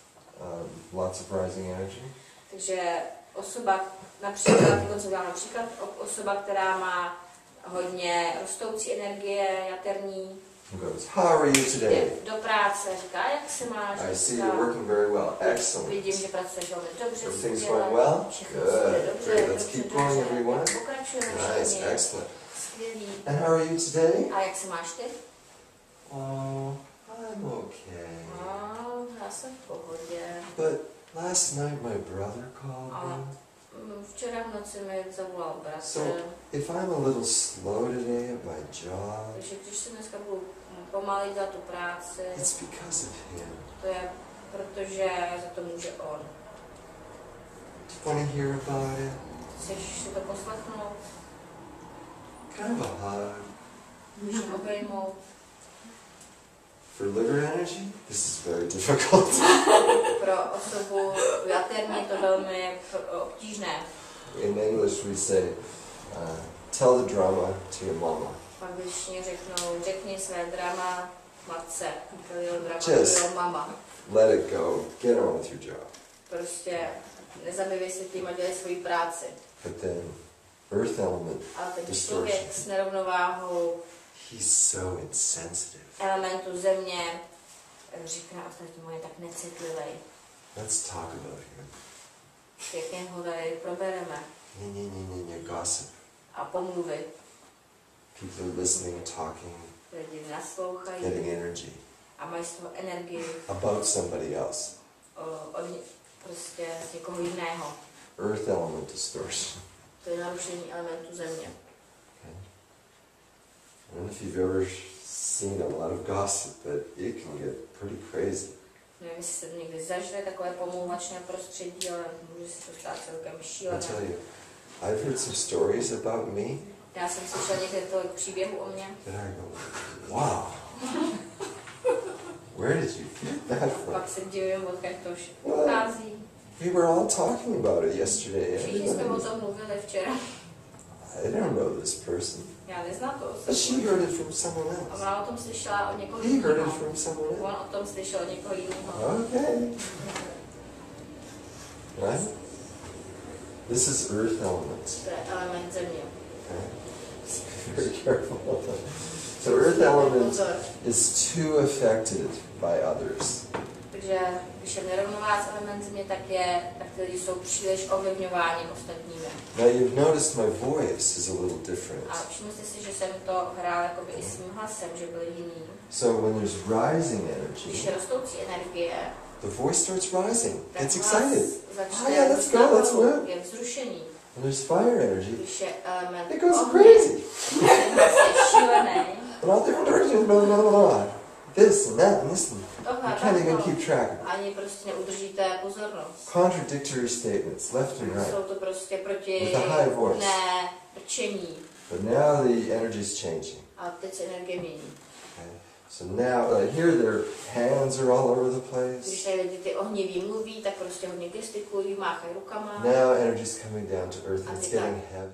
lots of rising energy. Takže osoba, například osoba, která má hodně rostoucí energie, jaterní, Goes, how are you today? do práce, říká, jak se máš? I see you're working very well. Excellent. Vidím, že pracuješ velmi dobře. Everything's going well? Good. Great. Let's keep going, everyone. Nice. Excellent. Skvělý. And how are you today? A jak se máš ty? Oh, I'm okay. Já jsem v pohodě. But last night my brother called me. Včera v noci mi zavolal bratr. So, if I'm a little slow today at my job, Takže když se dneska budu pomalit za tu práci, it's because of him. to je protože za to může on. Do you want to hear about it? Chceš si to poslechnout? Can I have a hug? Můžeš obejmout? For liver energy, this is very difficult. Pro osobu jaterní je to velmi obtížné. In English we say, tell the drama to your mama. V angličtině řekni své drama matce, Just mama. let it go, get on with your job. Prostě nezabývej se tím a dělej svoji práci. But then, earth element, Ale ten distortion. člověk s nerovnováhou He's so insensitive. elementu země říká ostatnímu, je tak necitlivý. Let's talk about him. Pěkně ho tady probereme. Gossip. A pomluvy. People are listening and talking, Lidi naslouchají getting energy a mají z toho energii about somebody else. Prostě z někoho jiného. Earth element distortion. To je narušení elementu země. Okay. I don't know if you've ever seen a lot of gossip, but it can get pretty crazy. Nevím, jestli se to někdy zažili, takové pomlouvačné prostředí, ale může se to stát celkem šílené. I tell you, I've heard some stories about me. Já jsem slyšela někde tolik příběhů o mně. That I go, wow. Where did you get that from? Pak se divím, odkud to všechno pochází. We were all talking about it yesterday. Všichni jsme o tom mluvili včera. I don't know this person. Já neznám to But she osobu. heard it from someone A else. ona o tom slyšela od někoho He heard jiného. it from someone else. On o tom slyšel od někoho jiného. Okay. Right? This is earth elements. To je element země. Okay? Be very careful. So earth element is too affected by others. Takže když je nerovnováha element země, tak ty lidi jsou příliš ovlivňováni ostatními. Now you've noticed my voice is a little different. A všimli jste si, že jsem to hrál jakoby i svým hlasem, že byl jiný. So when there's rising Když energy, je rostoucí energie, the voice starts rising. tak Gets hlas excited. začne Oh yeah, let's go, let's move. je vzrušení. When there's fire energy, Když je element it goes ohně, crazy. ten hlas je šílený. And all different directions, blah, blah, blah, blah. This and that and this and Tohle, you can't even tamto. keep track of it. Ani prostě neudržíte pozornost. Contradictory statements, left and right. Jsou to prostě With a high voice. protichůdné rčení. But now the energy is changing. A teď se energie mění. Okay? So now, here their hands are all over the Když place. tady lidi ty ohniví mluví, tak prostě hodně gestikulují, máchají rukama. Now energy's coming down to earth and it's getting heavy.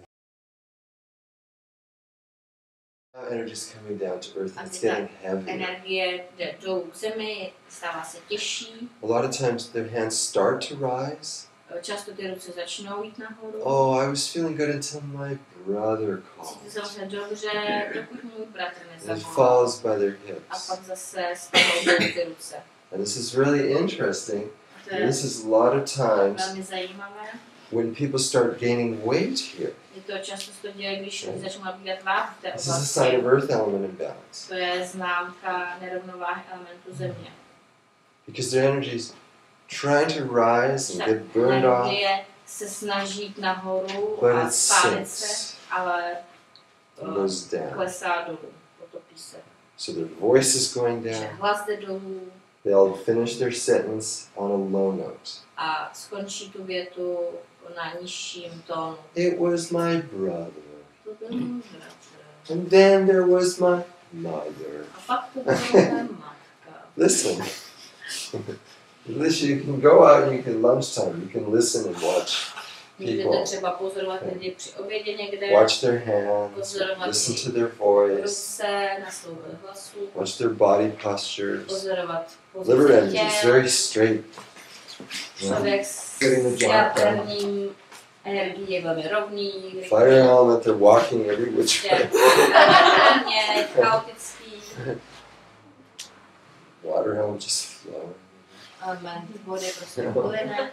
Now energy's coming down to earth and it's getting heavy. Energie jde dolů k zemi, stává se těžší. A lot of times their hands start to rise často ty ruce začnou jít nahoru. Oh, I was feeling good until my brother Cítil jsem called. se dobře, dokud můj bratr And it nezavolal. falls by their A hips. pak zase stanou ty ruce. And this is really interesting. To je This is a lot of times velmi zajímavé. when people start gaining weight here. Je to často se to děje, když začnou nabírat váhu v té This is a oblasti. sign of earth element imbalance. To je známka nerovnováhy elementu země. Because their energy's trying to rise and Ta get burned off, energie se snaží jít nahoru but a it spálit se, sinks ale and goes down. klesá dolů, potopí se. So their voice is going Takže down. hlas jde dolů They'll finish their sentence on a low note. a skončí tu větu na nižším tónu. It was my brother. To byl můj bratr. And then there was my mother. A pak to byla moje matka. Listen. Listen, you can go out and you can lunchtime. You can listen and watch Můžete people. třeba pozorovat lidi při obědě někde, Watch their hands. Listen to their voice. ruce, naslouchat hlasu, Watch their body postures. pozorovat Liver pozici energy is těl. very straight. Člověk s Getting the job done. jaterním energií je velmi rovný, Fire element, they're walking every which way. je chaotický, Water element just flowing. element vody prostě plyne.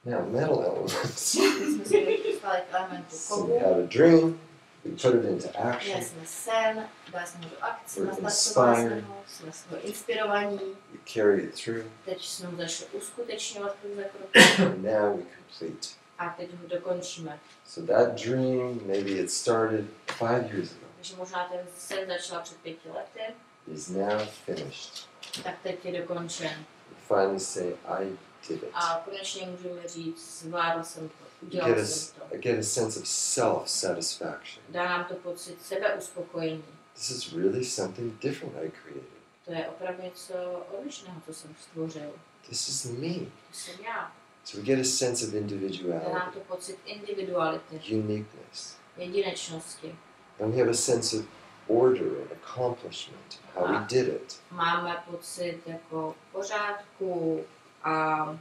Now, metal elements. My jsme se dostali k elementu So we kovu, had a dream, we put it into měli action, jsme sen, dali jsme ho do akce, We're nastartovali jsme inspired. ho, jsme z toho inspirovaní, we carry it through, teď jsme ho začali uskutečňovat krok za krokem and now we complete. a teď ho dokončíme. So that dream, maybe it started 5 years ago, Takže možná ten sen začal před 5 lety, is now finished. tak teď je dokončen. We finally say, I did it. A konečně můžeme říct, zvládl jsem to, You udělal jsem to. get a sense of self-satisfaction. Dá nám to pocit sebeuspokojení. This is really something different I created. To je opravdu něco odlišného, co jsem stvořil. This is me. To jsem já. So we get a sense of Dá nám individuality, to pocit individuality, uniqueness. jedinečnosti. And we have a sense of order and accomplishment, how we did it. Máme pocit jako pořádku a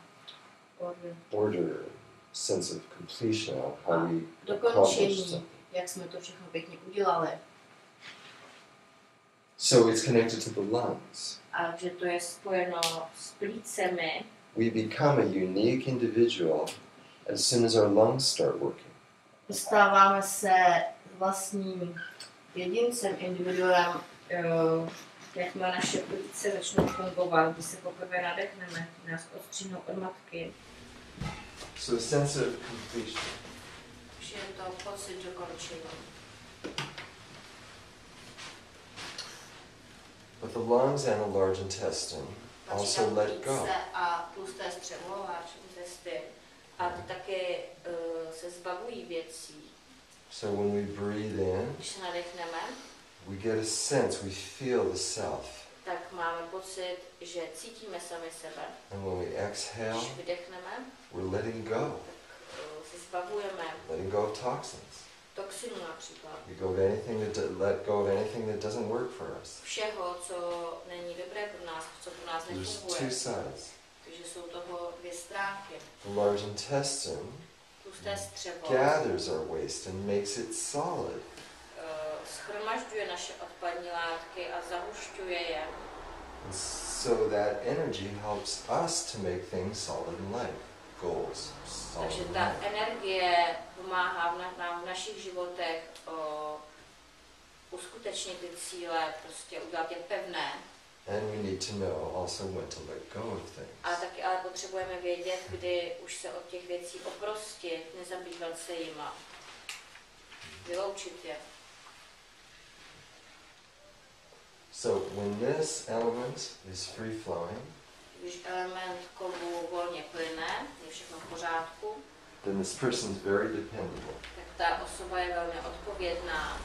Order, sense of completion, how we accomplished dokončení, something. jak jsme to všechno pěkně udělali. So it's connected to the lungs. A že to je spojeno s plícemi. We become a unique individual as soon as our lungs start working. Dostáváme se vlastním jedincem, individuem, jakmile naše plíce začnou fungovat, když se poprvé nadechneme, nás odstřihnou od matky. So a sense of completion. Už je to pocit dokončení. But the lungs and the large intestine also let go. Plíce a tlusté střevo, large intestine, a ty taky se zbavují věcí. So when we breathe in, Když se nadechneme, we get a sense, we feel the self. tak máme pocit, že cítíme sami sebe. And when we exhale, Když vydechneme, we're letting go. se zbavujeme Letting go of toxins. toxinů například. We go of anything let go of anything that doesn't work for us. Všeho, co není dobré pro nás, co pro nás There's nefunguje. two sides. Takže jsou toho dvě stránky. The large intestine Tlusté střevo gathers our waste and makes it solid. shromažďuje naše odpadní látky a zahušťuje je. And so that energy helps us to make things solid in life. Goals. Solid Takže in ta life. energie pomáhá nám v našich životech uskutečnit ty cíle, prostě udělat je pevné. And we need to know also when to let go of things. A taky ale potřebujeme vědět, kdy už se od těch věcí oprostit, nezabývat se jima. Vyloučit je. So when this element is free flowing, Když element kovu volně plyne, je všechno v pořádku, then this person is very dependable. tak ta osoba je velmi odpovědná.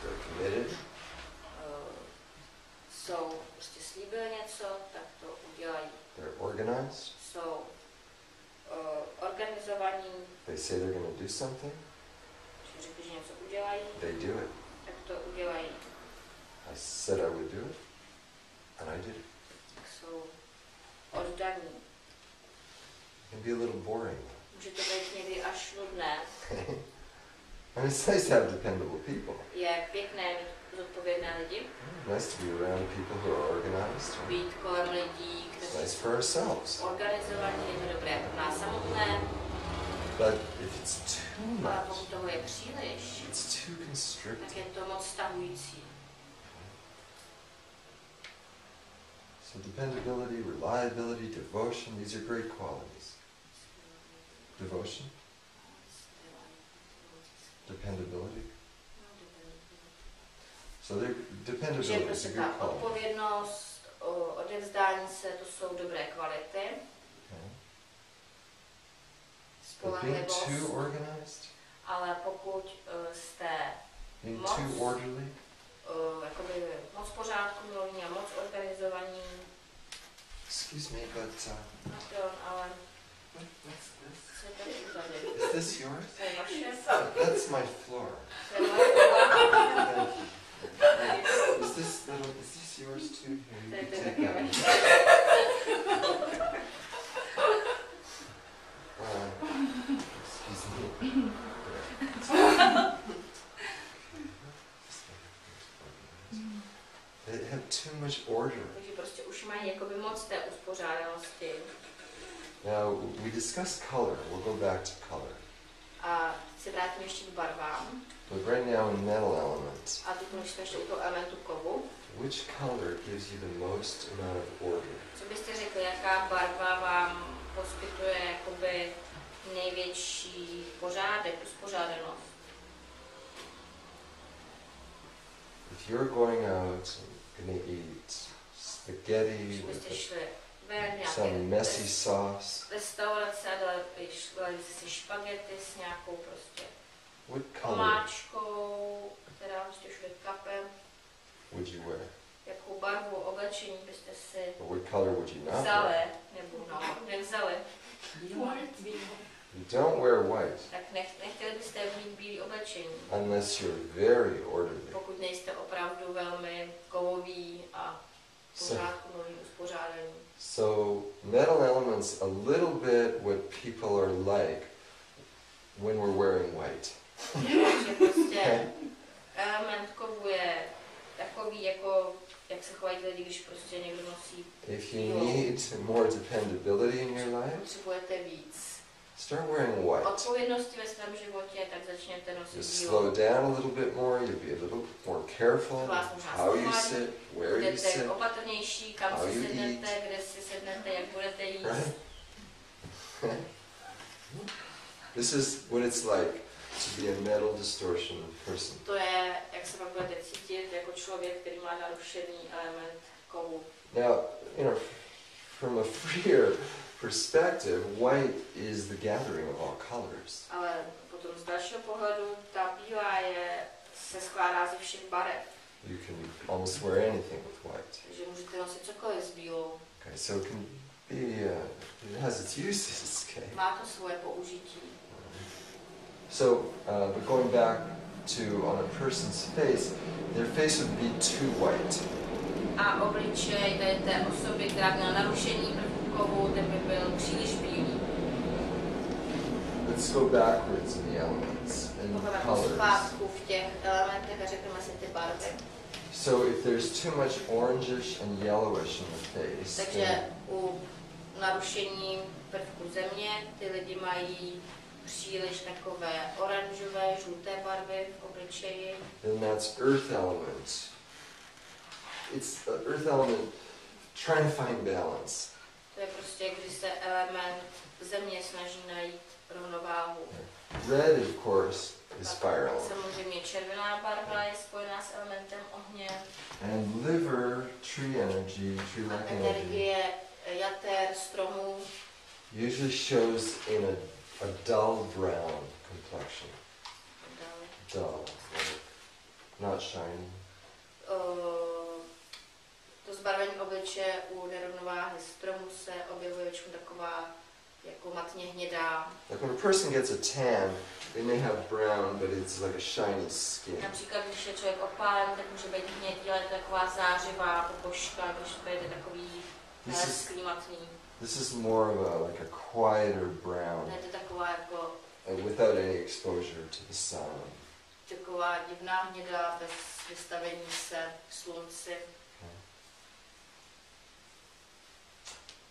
They're committed, Jsou prostě slíbil něco, tak to udělají. they're organized, Jsou organizovaní, they say they're going to do something, když řekli, že něco udělají, they do it. tak to udělají. I said I would do it, and I did it. Tak jsou oddaní. be a little boring. Může to být někdy až nudné. And it's nice to have dependable people. Je pěkné mít zodpovědné lidi. Nice to be around people who are organized. Být kolem lidí, It's kteří nice for ourselves. jsou organizovaní, je to dobré pro nás samotné. But if it's too Ale much, pokud toho je příliš, it's too tak constricting. je to moc stahující. So dependability, reliability, devotion, these are great qualities. Devotion, dependability. So Takže dependability is a prostě good ta quality. odpovědnost, odevzdání se, to jsou dobré kvality. Okay. But being Spolehlivost, too organized, ale pokud jste being moc, too orderly, jakoby moc pořádku milovní a moc organizovaní, excuse me, but pardon, ale what's this? co je tady tady? Is this yours? To je vaše? That's my floor. To je moje podlaha. Thank you. Is this yours too? Here, you To je can taky take vaše. that. Excuse me. They have too much order. Takže prostě už mají jakoby moc té uspořádanosti. Now, we discussed color. We'll go back to color. A se vrátím ještě k barvám. But right now in metal elements, A teď jsme ještě u toho elementu kovu. which color gives you the most amount of order? Co byste řekli, jaká barva vám poskytuje jakoby největší pořádek, uspořádanost? If you're going out and gonna eat spaghetti Když with byste šli ven, some nějaké messy sauce, restaurace a dali si špagety s nějakou prostě what color omáčkou, která prostě všude kape. would you wear? Jakou barvu oblečení byste si Or what color would you not vzali, wear? nebo nevzali? You don't wear white Tak nechtěli byste mít bílé oblečení, unless you're very orderly. pokud nejste opravdu velmi kovoví a pořádku mluví uspořádání. So metal elements a little bit what people are like when we're wearing white. Takže prostě element kovu je takový, jako jak se chovají lidi, když prostě někdo nosí. If you need more dependability in your life, Potřebujete víc start wearing white. odpovědnosti ve svém životě, tak začněte nosit Just bílou. slow down a little bit more, you'll be a little more careful Vás možná how you zpomalí, sit, where you sit. budete opatrnější, kam how si you sednete, kde si sednete, jak budete jíst. Right? This is what it's like to be a metal distortion person. To je, jak se pak budete cítit jako člověk, který má narušený element kovu. Now, you know, from a freer perspective, white is the gathering of all colors. Ale potom z dalšího pohledu, ta bílá se skládá ze všech barev. You can almost wear anything with white. Takže můžete nosit cokoliv s bílou. Okay, so it can be, it has its uses, okay? Má to svoje použití. So, but going back to on a person's face, their face would be too white. A obličej té osoby, která měla narušení prvku kovu, ten by byl příliš bílý. Let's go backwards in the elements and the Pojďme colors. zpátku v těch elementech a řekneme si ty barvy. So if there's too much orangish and yellowish in the face, Takže u narušení prvku země ty lidi mají příliš takové oranžové, žluté barvy v obličeji. then that's earth element. It's an earth element trying to find balance. To je prostě, když se element země snaží najít rovnováhu. Red, of course, is fire element. Samozřejmě červená barva je spojená s elementem ohně. And liver, tree energy, A tree-like energy, energie jater, stromů usually shows in a dull brown complexion. Dull, like not shiny. To zbarvení obličeje u nerovnováhy stromů se objevuje většinou taková jako matně hnědá. Like when a person gets a tan, they may have brown, but it's like a shiny skin. Například, když je člověk opálen, tak může být hnědý, ale to je taková zářivá pokožka, když to je takový hezký, matný. This is more of a like a quieter brown. Je to taková jako Without any exposure to the sun. taková divná hnědá bez vystavení se slunci.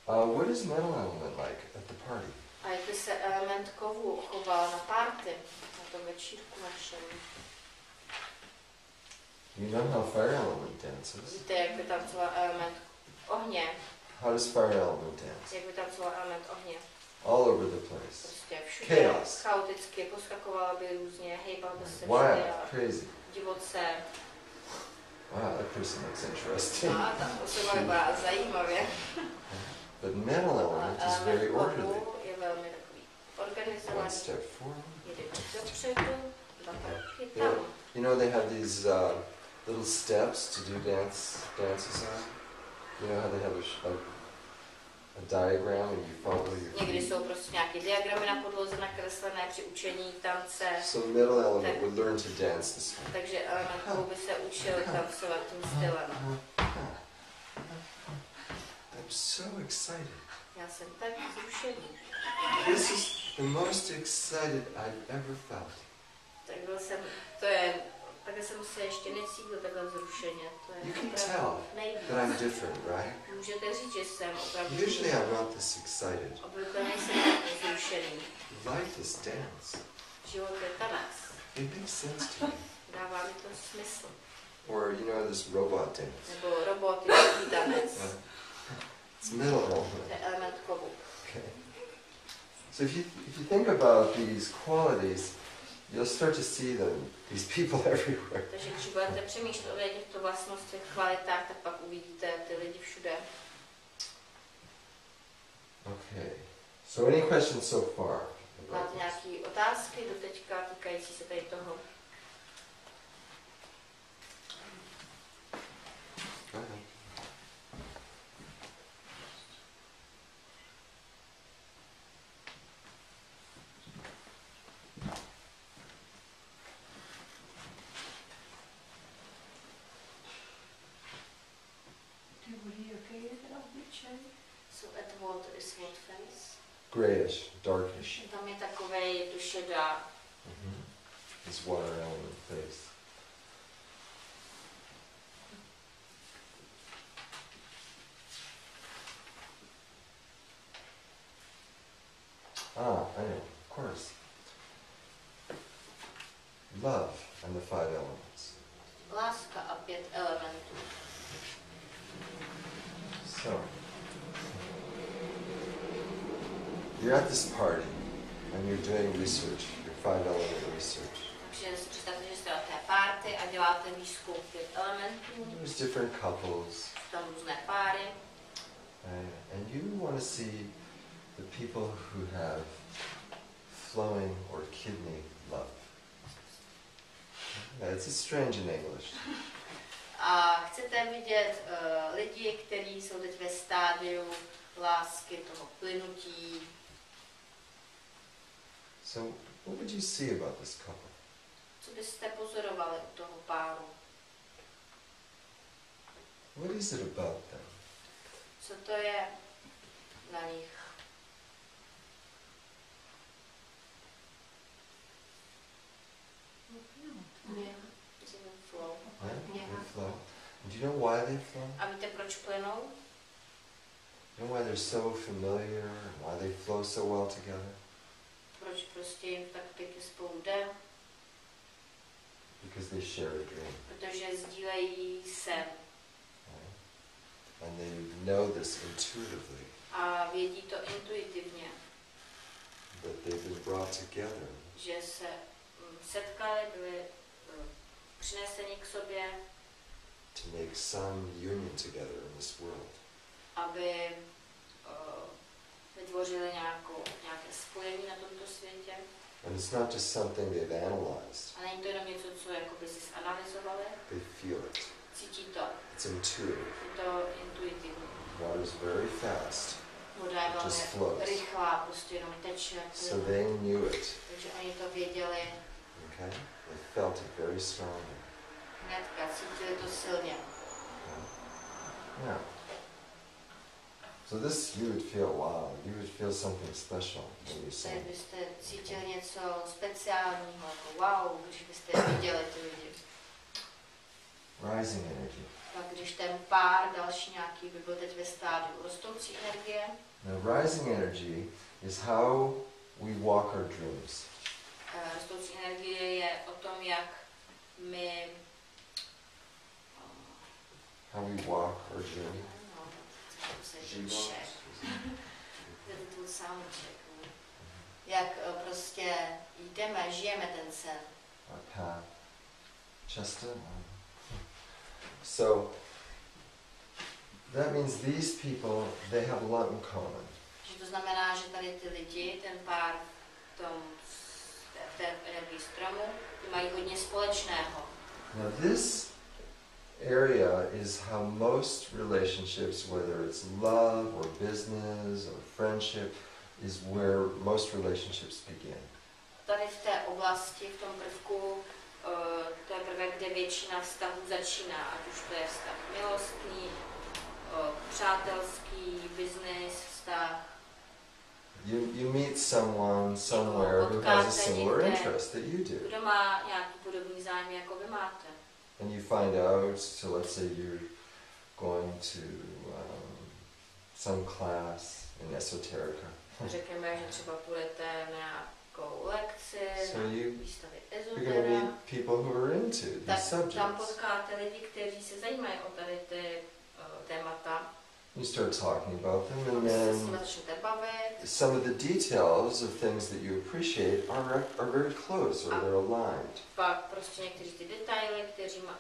What is metal element like at the party? A jak by se element kovu choval na party, na tom večírku našem? You know how fire element dances. Víte, jak by tancoval element ohně? How does fire element dance? Jak by tancoval element ohně? All over the place. Prostě všude, Chaos. chaoticky, poskakoval by různě, hejbal by se Wild, všude, crazy. divoce. Wow, that person looks interesting. A ta osoba vypadá zajímavě. But metal element is very orderly. Je velmi takový organizovaný. One step forward. Jde dopředu, dva kroky Yeah. tam. You know they have these little steps to do dances on. You know how they have a diagram and you follow your Někdy feet. jsou prostě nějaké diagramy na podloze nakreslené při učení tance. So metal element would learn to dance this way. Takže elementkou by se učil tancovat tím stylem. I'm so excited. Já jsem tak zrušený. This is the most excited I've ever felt. Tak byl jsem, takhle jsem se ještě necítil takhle zrušeně. To je You can opravdu tell nejvíc. that I'm different, right? Můžete říct, že jsem opravdu Usually I'm not this excited. obvykle nejsem tak zrušený. Life is dance. Život je tanec. It makes sense to me. Dává mi to smysl. Or, you know, this robot dance. Nebo robotický tanec. It's metal To element. je element kovu. Okay. So if you think about these qualities, you'll start to see these people everywhere. Takže když budete přemýšlet o těchto vlastnostech, kvalitách, tak pak uvidíte ty lidi všude. Okay. So any questions so far? Máte nějaké otázky do teďka týkající se tady toho? Go ahead. So at what is what face? Grayish, darkish. Tam je takovej, je tu šedá. This water element face. I know, of course. Love and the 5 elements. Láska a 5 elementů. So, you're at this party and you're doing research, your 5 element research. Takže si představte, že jste na té party a děláte výzkum 5 elementů. There's different couples. Jsou tam různé páry. And you want to see the people who have flowing or kidney love. It's strange in English. A chcete vidět lidi, kteří jsou teď ve stádiu lásky, toho plynutí. So, what would you see about this couple? Co byste pozorovali u toho páru? What is it about them? Co to je na nich? Yeah. Is it a flow? Yeah, they flow. And do you know why they flow? A víte, proč plynou? You know why they're so familiar and why they flow so well together? Proč prostě jim tak pěkně spolu jde? Because they share a dream. Protože sdílejí sen. Right? And they know this intuitively, A vědí to intuitivně, that they've been brought together že se setkali, byli přineseni k sobě, to make some union together in this world. aby vytvořili nějaké spojení na tomto světě. And it's not just something they've analyzed. A není to jenom něco, co jakoby si zanalyzovali. They feel it. Cítí to. It's intuitive. Je to intuitivní. Water's very fast. Voda je Just velmi flows. rychlá, prostě jenom teče. So they knew it. Takže oni to věděli. Okay? They felt it very strongly. Hnedka cítili to silně. Yeah. So this you would feel, wow, you would feel something special when you saw Teď it. byste cítil něco speciálního, jako wow, když byste viděli ty lidi. Rising energy. Tak když ten pár další nějaký by byl teď ve stádiu rostoucí energie. Now rising energy is how we walk our dreams. Rostoucí energie je o tom, jak my How we walk our journey. Jak prostě jdeme, žijeme ten sen. Our path. Chester. So that means these people, they have a lot in common. Že to znamená, že tady ty lidi, ten pár v té energii stromu, ty mají hodně společného. Now this area is how most relationships, whether it's love or business or friendship, is where most relationships begin. Tady v té oblasti, v tom prvku, to je prvek, kde většina vztahů začíná, ať už to je vztah milostný, přátelský, business, vztah. You meet someone somewhere who has a similar interest that you do. Kdo má nějaký podobný zájem, jako vy máte. And you find out, so let's say you're going to some class in esoterica. Řekněme, že třeba půjdete na nějakou lekci, So na you're výstavy going to ezotera, meet people who are into these tak tam subjects. potkáte lidi, kteří se zajímají o tady ty témata. You start talking about them, and Se s then nimi začnete bavit. some of the details of things that you appreciate are very close, or they're aligned. Pak prostě někteří ty detaily,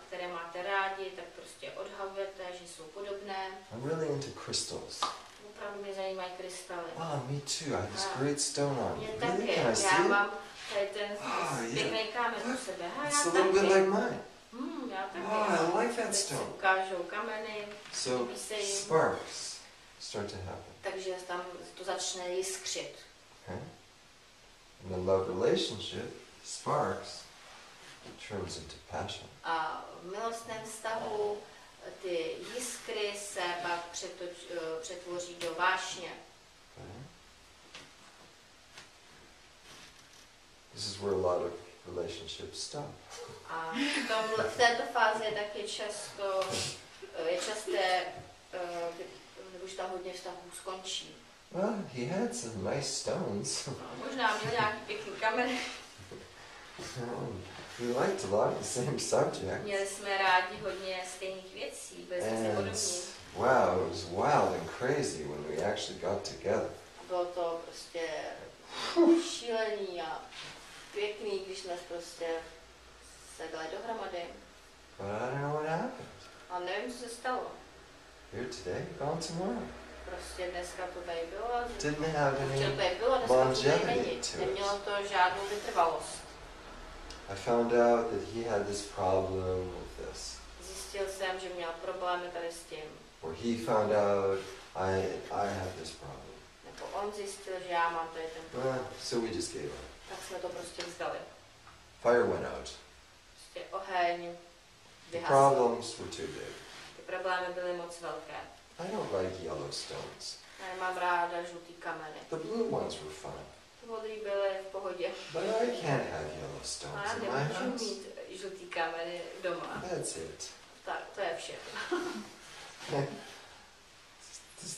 které máte rádi, tak prostě odhalujete, že jsou podobné. I'm really into crystals. Opravdu mě zajímají krystaly. Oh, me too. I have this great stone on Mě me. taky. Really? Can I see Já it? mám tady ten yeah. pěkný kámen u sebe. It's Já a little bit taky. like mine. Já taky. Oh, I like that Teď si stone. ukážou kameny, So líbí se jim. sparks start to happen. Takže tam to začne jiskřit. Okay? In a love relationship, sparks turns into passion. A v milostném vztahu ty jiskry se pak přetvoří do vášně. Okay? This is where a lot of relationships stop. A v této fázi je taky je časté, nebo už tam hodně vztahů skončí. Well, he had some nice stones. Možná měl nějaký pěkný kamen. We liked a lot of the same subject. Měli jsme rádi hodně stejných věcí, byli jsme si And podobní. wow, it was wild and crazy when we actually got together. Bylo to prostě šílený a pěkný, když jsme prostě se dali dohromady. But I don't know what happened. A nevím, co se stalo. Here today, gone tomorrow. Prostě dneska to tady bylo a Didn't have včera any to tady bylo a dneska to tady longevity není. to Nemělo it. to žádnou vytrvalost. I found out that he had this problem with this. Zjistil jsem, že měl problémy tady s tím. Or he found out I have this problem. Nebo on zjistil, že já mám tady ten problém. Well, so we just gave up. Tak jsme to prostě vzdali. Fire went out. Prostě oheň The vyhasl. problems were too big. Ty problémy byly moc velké. I don't like yellow stones. Já nemám ráda žlutý kameny. The blue ones were fun. Ty modrý byly v pohodě. But I can't have yellow A stones já in my nemůžu house. mít žlutý kameny doma. That's it. Tak, to je všechno.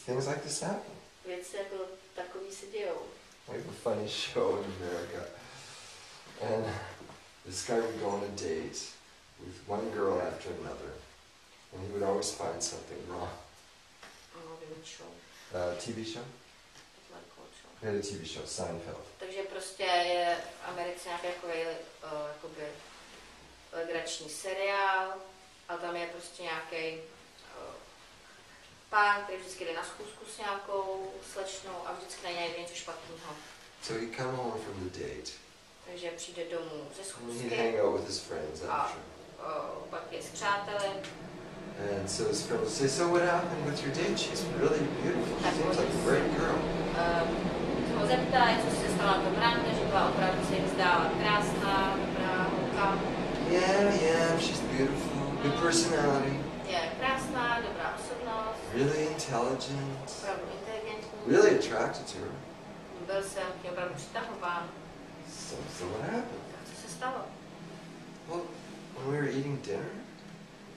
Things like this happen. Věci jako takový se dějou. We have a funny show in America. And this guy would go on a date with one girl after another. And he would always find something wrong. TV show? He had a TV show, Seinfeld. Takže prostě je v Americe nějaký jakoby legrační seriál a tam je prostě nějaký pán, který vždycky jde na schůzku s nějakou slečnou a vždycky na něj něco špatného. So he'd come home from the date. Takže přijde domů ze And he'd schůzky hang out with his friends a after. pak je s přáteli. And so his friend would say, so what happened with your date? She's really beautiful. She seems like a great girl. Se ho zeptají, co se stalo na tom rande, že byla opravdu se jim zdála krásná, dobrá holka. Yeah, she's beautiful. Good personality. Je krásná, dobrá osobnost. Really intelligent. intelligent, opravdu inteligentní. really attracted to her. Byl jsem k ní opravdu přitahován. So what happened? Tak co se stalo? Well, when we were eating dinner,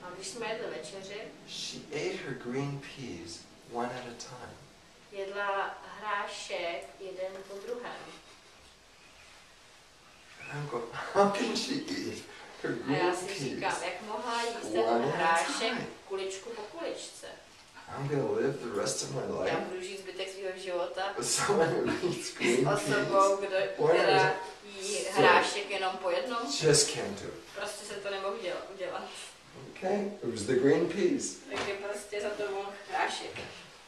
A když jsme jedli večeři, she ate her green peas one at a time. jedla hrášek jeden po druhém. And I'm going, how can she eat her A green já si říkám, peas? jak mohla jíst One ten at a hrášek time. kuličku po kuličce. I'm going to live the rest of my Já life budu žít zbytek svého života with someone who eats green s osobou, peas. která jí hrášek jenom po jednom. Just can't do it. Prostě se to nemohl udělat. Okay, it was the green peas. Takže prostě za to mohl hrášek.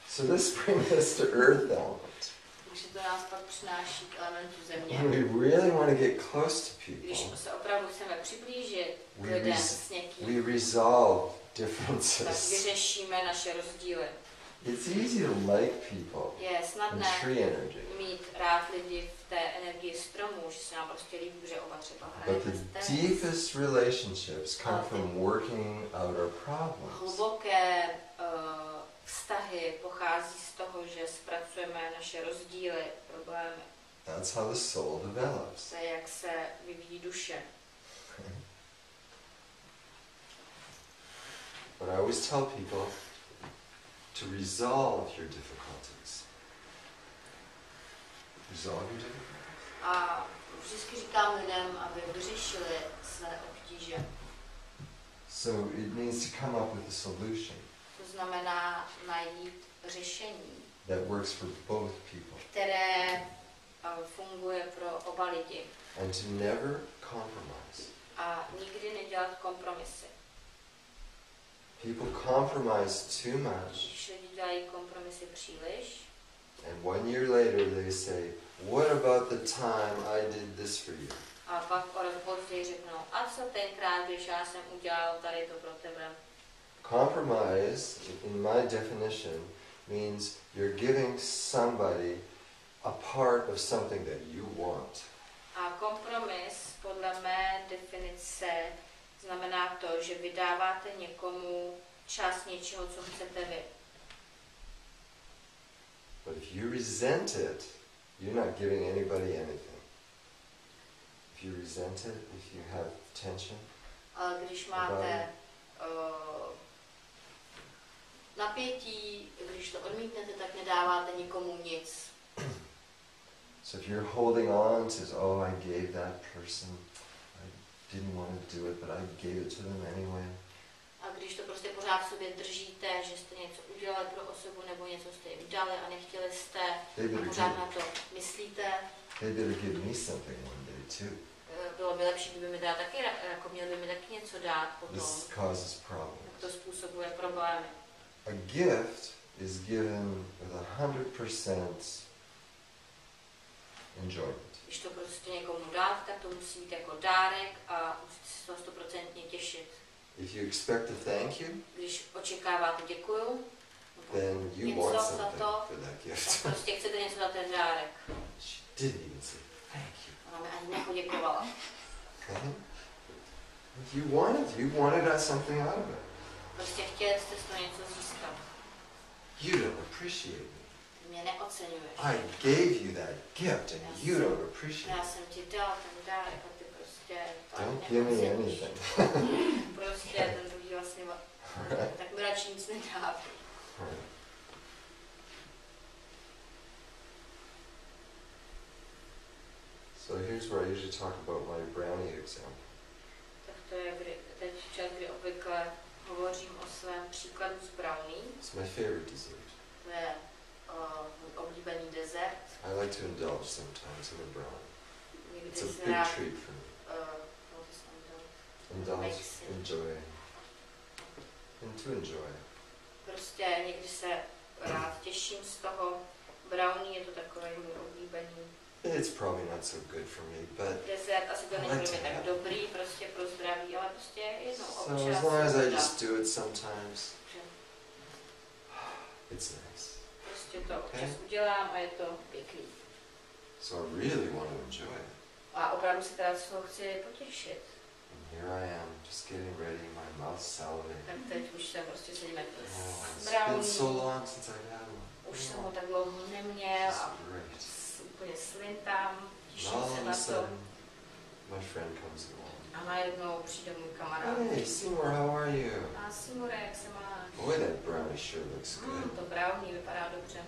So this brings us to earth element. Takže to nás pak přináší k elementu země. When we really want to get close to Když people, se opravdu chceme přiblížit k we, lidem res- s někým, we resolve tak differences. vyřešíme naše rozdíly. It's easy to like people Je in snadné tree energy, mít rád lidi v té energii stromů, že se nám prostě líbí, že oba třeba but hrajeme the tenis. deepest relationships come from working out our problems. Hluboké vztahy pochází z toho, že zpracujeme naše rozdíly, problémy. That's how the soul develops. To je, jak se vyvíjí duše. But I always tell people to resolve your difficulties. Resolve your difficulties. A vždycky říkám lidem, aby vyřešili své obtíže. So it means to come up with a solution To znamená najít řešení, that works for both people které funguje pro oba lidi. and to never compromise. A nikdy nedělat kompromisy. People compromise too much, Když lidi dělají kompromisy příliš, and 1 year later they say, what about the time I did this for you? a pak o rok později řeknou, a co tenkrát, když já jsem udělal tady to pro tebe. Compromise, in my definition, means you're giving somebody a part of something that you want. A kompromis podle mé definice znamená to, že vydáváte někomu část něčeho, co chcete vy. But if you resent it, you're not giving anybody anything. If you resent it, if you have tension, Ale když máte napětí, když to odmítnete, tak nedáváte nikomu nic. so if you're holding on to, oh, I gave that person, I didn't want to do it, but I gave it to them anyway. A když to prostě pořád v sobě držíte, že jste něco udělali pro osobu nebo něco jste jim dali a nechtěli jste a pořád na to myslíte, They better give me something one day too. bylo by lepší, kdyby mi dala taky, jako měl by mi taky něco dát potom. This causes problems. Tak to způsobuje problémy. A gift is given with 100% enjoyment. Když to prostě někomu dáte, tak to musí být jako dárek a musíte se toho 100% těšit. If you expect a thank you, Když očekáváte děkuju, then you něco want za something to, for that tak gift. prostě chcete něco za ten dárek. She didn't even say thank you. Ona mi ani nepoděkovala. Okay? If you wanted something out of it. Prostě chtěli jste z toho něco získat. You don't appreciate me. Ty mě neocenuješ. I gave you that gift and you don't appreciate Já it. jsem ti dal ten dárek a ty prostě to Don't give me neoceníš. anything. Prostě ten druhý vlastně, tak mi radši nic nedává. So here's where I usually talk about my brownie example. Tak to je teď čas, kdy obvykle hovořím o svém příkladu z brownie. It's my favorite dessert. To je můj oblíbený dezert. I like to indulge sometimes in a brownie. Někdy It's a si big rád treat for me. Indulge, Enjoy. And to enjoy. prostě někdy se rád těším z toho. Brownie je to takový můj oblíbený It's probably not so good for me, but dezert. Asi to není like pro mě to tak have. dobrý prostě pro zdraví, ale prostě jednou so občas. as long as I to just do it sometimes, že it's nice. prostě to občas udělám a je to pěkný. So I really want to enjoy it. A opravdu si teda z toho chci potěšit. And here I am, just getting ready, my mouth's salivating. Tak teď už jsem prostě sedím jako It's been so long since I've had one. Už jsem ho tak dlouho neměl a úplně slintám, těším se na to. My friend comes along. A najednou přijde můj kamarád. Hey, Seymour, how are you? A Seymour, jak se máš? Boy, that brownie sure looks good. To brownie vypadá dobře.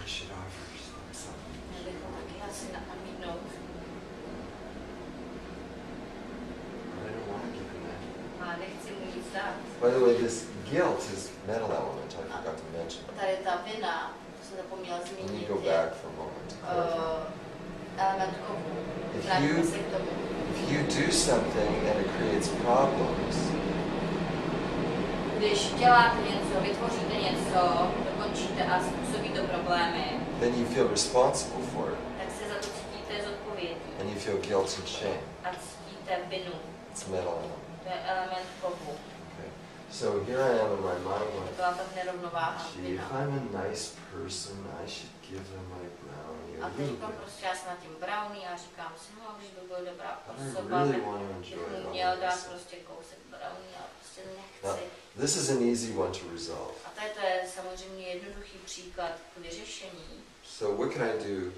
I should offer something. Měl bychom taky asi nabídnout. I don't want to give him that. A nechci mu nic dát. By the way, this guilt is metal element. I forgot to mention. Tady ta vina, to jsem zapomněla Let me zmínit, go je back for a moment. element kovu. Vrátíme se k tomu. If you do something and it creates problems, Když děláte něco, vytvoříte něco, dokončíte a způsobí to problémy, then you feel responsible for it, tak se za to cítíte zodpovědní and you feel guilt and shame. a cítíte vinu. It's metal element. To je element kovu. Okay. So here I am in my mind To going, byla ta nerovnováha gee, if vina. I'm a nice person, I should give them my brownie. A A teď little bit. prostě já jsem na tím brownie a říkám si, no, když by byl dobrá But I osoba, really tak want to bych enjoy it mu all. měl dát myself. prostě kousek brownie, ale prostě No. nechci. This is an easy one to resolve. A to je samozřejmě jednoduchý příklad k vyřešení. So what can I do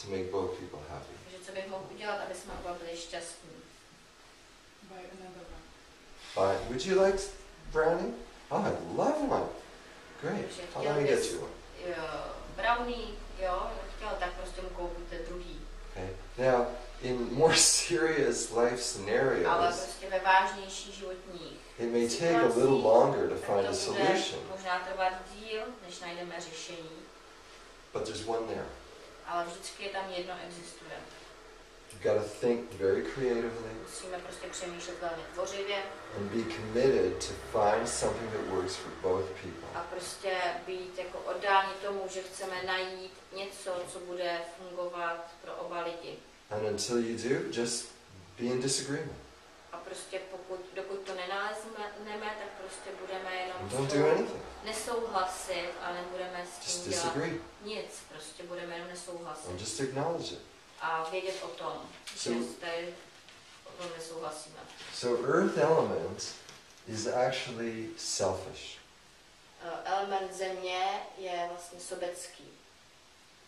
to make both people happy? Takže co bych mohl udělat, aby jsme oba byli šťastní? Would you like brownie? Oh, I'd love one. Great. Takže How chtěl about I get bys you one? brownie, jo, chtěl, tak prostě mu koupíte druhý. Okay. Now, in more serious life Ale scenarios, prostě ve vážnějších životních it may take a little longer to find a to bude solution, možná trvat díl, než najdeme řešení, but there's one there. ale vždycky je tam jedno existuje. You've got to think very creatively Musíme prostě přemýšlet velmi tvořivě and be committed to find something that works for both people. a prostě být jako oddáni tomu, že chceme najít něco, co bude fungovat pro oba lidi. And until you do, just be in disagreement. A prostě dokud to nenalezneme, tak prostě budeme jenom Don't do anything. nesouhlasit a nebudeme s Just tím dělat disagree nic. Prostě budeme jenom nesouhlasit. and just acknowledge it. A vědět o tom, že So- tady o tom nesouhlasíme. So earth element is actually selfish. Element země je vlastně sobecký.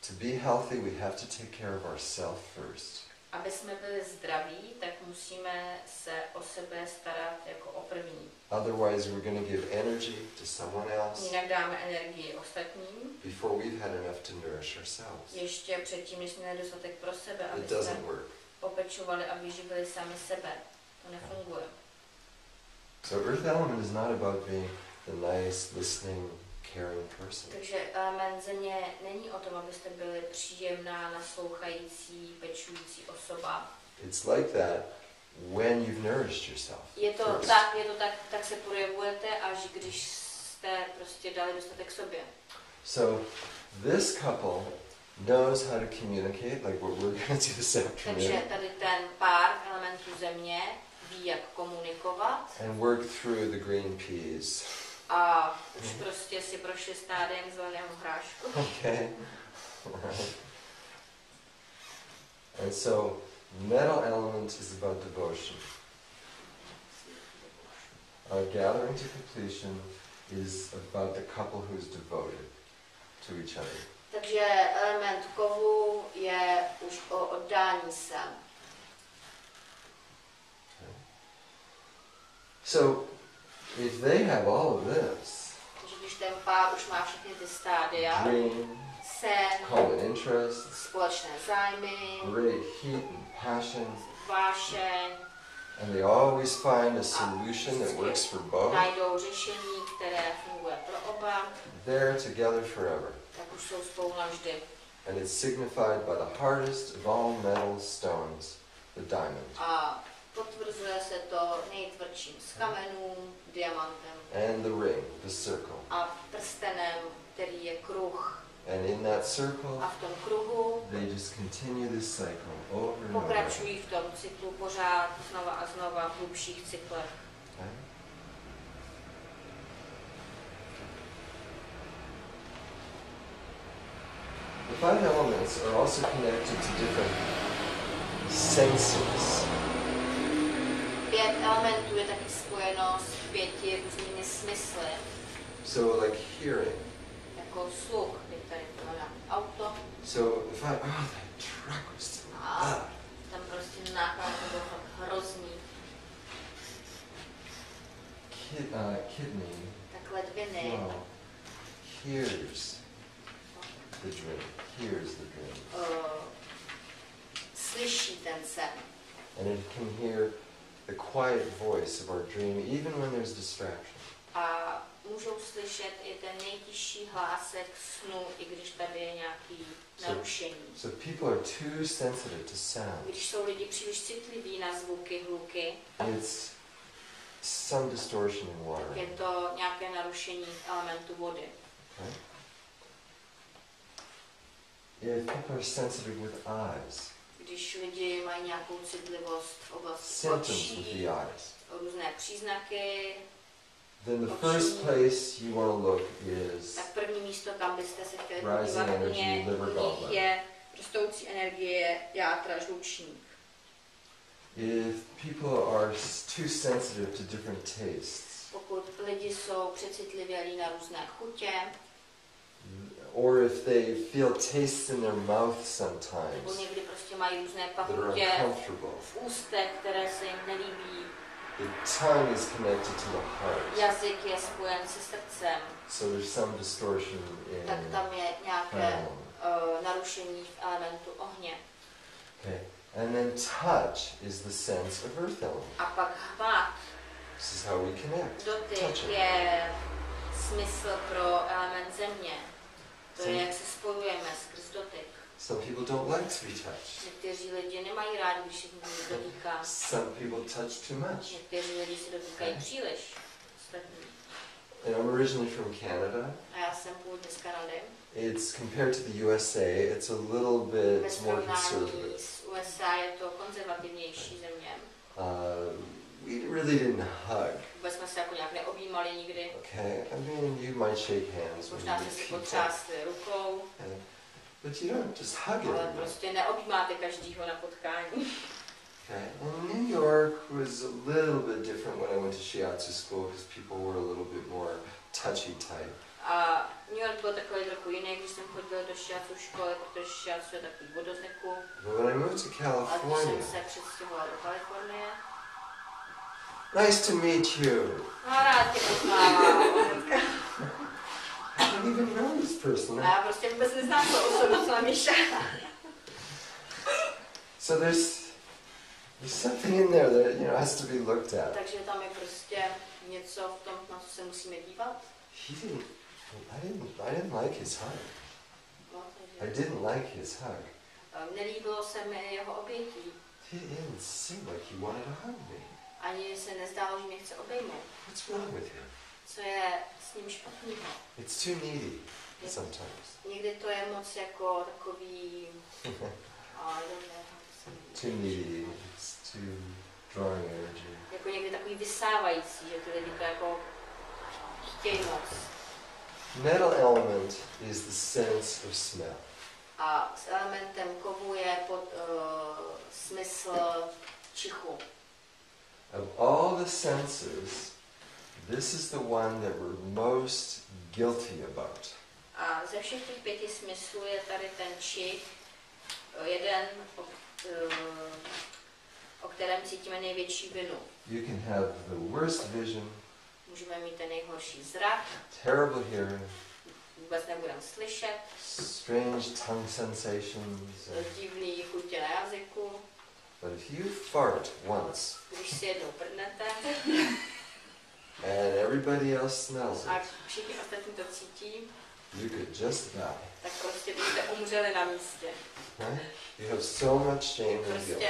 To be healthy, we have to take care of ourselves first. Aby jsme byli zdraví, tak musíme se o sebe starat jako o první. Otherwise, we're going to give energy to someone else Jinak dáme energii ostatním, before we've had enough to nourish ourselves. ještě předtím, než jsme měli dostatek pro sebe, aby It jsme doesn't work. popečovali a vyživili sami sebe. To nefunguje. So earth element is not about being the nice, listening, caring person. Takže element země není o tom, abyste byli příjemná, naslouchající, pečující osoba. It's like that when you've nourished yourself. Je to first. tak se projevujete, až když jste prostě dali dostatek sobě. So this couple knows how to communicate, like what we're going to do this Takže afternoon, tady ten pár elementů země ví, jak komunikovat and work through the green peas. a už prostě si prošli stádiem zeleného hrášku. Okay. Alright. And so metal element is about devotion. Gathering to completion is about the couple who's devoted to each other. Takže element kovu je už o oddání se. Okay. So if they have all of this, Takže když ten pár už má všechny ty stádia, dream, sen, common interests, společné zájmy, great heat and passion, vášeň, and they always find a solution that works for both, najdou řešení, které funguje pro oba, they're together forever. tak už jsou spolu navždy. And it's signified by the hardest of all metal stones, the diamond. A potvrzuje se to nejtvrdším z kamenů, diamantem And the ring, the circle. a prstenem, který je kruh. And in that circle, A v tom kruhu they just continue this cycle over and over. pokračují v tom cyklu pořád, znova a znova v hlubších cyklech. Okay? The 5 elements are also connected to different senses. 5 elementů je taky spojeno s 5 různými smysly. So like hearing. Jako sluch, když tady máme auto. So if that truck was too loud. Tam prostě náklad to bylo fakt hrozný. Kidney. Tak ledviny. Hears the dream. Hears the dream. Slyší ten sen. And it can hear the quiet voice of our dream even when there's distraction. A můžou slyšet i ten nejtižší hlásek snu, i když tady je nějaký narušení. So people are too sensitive to sound. Když jsou lidi příliš citliví na zvuky, hluky, It's some distortion in water. je to nějaké narušení elementu vody. Right? If people are sensitive with eyes, Když lidi mají nějakou citlivost v oblasti symptoms with očí, the eyes, různé příznaky, then the first place you want to look is tak první místo, kam byste se chtěli rising podívat, energy, liver u nich gallbladder. je rostoucí energie játra žlučník. If people are too sensitive to different tastes, Pokud lidi jsou přecitlivělí na různé chutě, or if they feel tastes in their mouth nebo sometimes někdy prostě mají různé that are pachutě uncomfortable, v ústech, které se jim nelíbí, the tongue is connected to the heart. jazyk je spojen se srdcem, So there's some distortion in tak tam je nějaké fire. narušení v elementu ohně. Okay. And then touch is the sense of earth element. A pak hmat, This is how we connect. dotyk Touching. je smysl pro element země. To je, jak se spojujeme skrz dotyk. Some people don't like to be touched. Někteří lidi nemají rádi, když se někdo dotýká. Some people touch too much. Někteří lidi si dotýkají příliš. Ostatní. And I'm originally from Canada. A já jsem původně z Kanady. It's compared to the USA, it's a little Ve bit more srovnání conservative. s USA je to konzervativnější země. We really didn't hug. Vůbec jsme se jako nějak neobjímali nikdy. Okay, I mean, you might shake hands when Možná you jste si meet people, potřásli rukou, but you don't just hug ale everybody. prostě neobjímáte každýho na potkání. Okay, and New York was a little bit different when I went to shiatsu school because people were a little bit more touchy type. A New York byl takový trochu jiný, když jsem chodil do shiatsu školy, protože shiatsu je takový vodoteku. But when I moved to A když California, jsem se přestěhoval do Kalifornie, nice to meet you. no rád tě poznávám. I don't even know this person. A já prostě vůbec neznám tu osobu, co na mě šá. So there's something in there that has to be looked at. Takže tam je prostě něco v tom, na co se musíme dívat. I didn't like his hug. No, I didn't like his hug. Nelíbilo se mi jeho obětí. He didn't seem like he wanted to hug me. Ani se nezdálo, že mě chce obejmout. What's wrong with him? Co je s ním špatného? It's too needy sometimes. Někdy to je moc jako takový... Too needy. It's too drawing energy. Jako někdy takový vysávající, že ty lidi to jako chtějí moc. Metal element is the sense of smell. A s elementem kovu je smysl čichu. Of all the senses, this is the one that we're most guilty about. A ze všech těch 5 smyslů je tady ten čich, jeden, o kterém cítíme největší vinu. You can have the worst vision, Můžeme mít ten nejhorší zrak, terrible hearing, vůbec nebudeme slyšet, strange tongue sensations, divný chutě na jazyku. but if you fart once Když si jednou prdnete and everybody else smells a it, všichni ostatní to cítí, you could just die. tak prostě byste umřeli na místě. Right? You have so much shame and guilt. Prostě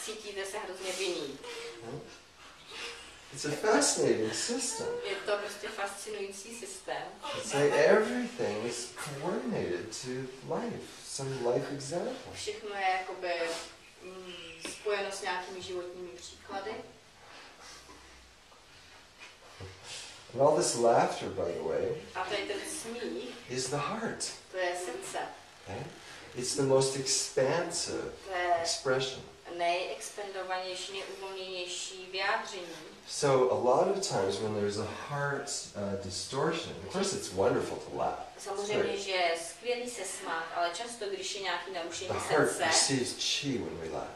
cítíte se hrozně vinný. It's a fascinating system. Je to prostě fascinující systém. It's like everything is coordinated to life, some life example. Všechno je jakoby spojeno s nějakými životními příklady. And all this laughter, by the way, A tady ten smích, is the heart. to je srdce. Okay? It's the most expansive expression. Nejexpandovanější, nejuvolněnější vyjádření. So a lot of times when there's a heart distortion, of course it's wonderful to laugh. Samozřejmě, že je skvělý se smát, ale často, když je nějaký narušení The heart srdce, receives chi when we laugh.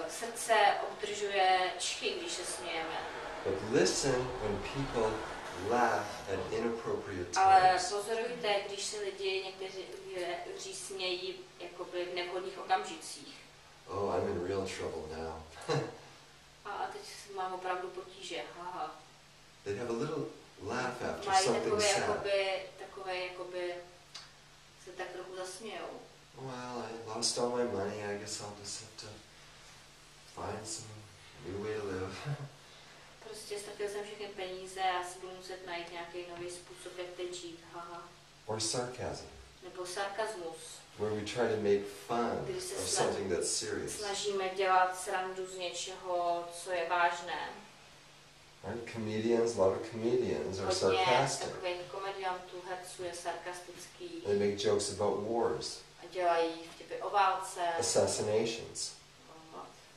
Srdce obdržuje čchy, když se smějeme. But listen when people laugh at inappropriate Ale times. pozorujte, když se někteří smějí jakoby v nevhodných okamžicích. Oh, I'm in real trouble now. A teď mám opravdu potíže. Haha. They have a little laugh after Mají something sad. takové jakoby se tak trochu zasmějou. Well, I lost all my money. I guess I'll just have to find some new way to live. Prostě ztratil jsem všechny peníze a si budu muset najít nějaký nový způsob, jak teď žít. Haha. Or sarcasm, Nebo sarkazmus. where we try to make fun Kdy se of something that's serious. snažíme dělat srandu z něčeho, co je vážné. Right? Comedians, a lot of comedians are Hodně sarcastic. takových komediantů, herců je sarkastický They make jokes about wars, a dělají vtipy o válce. assassinations.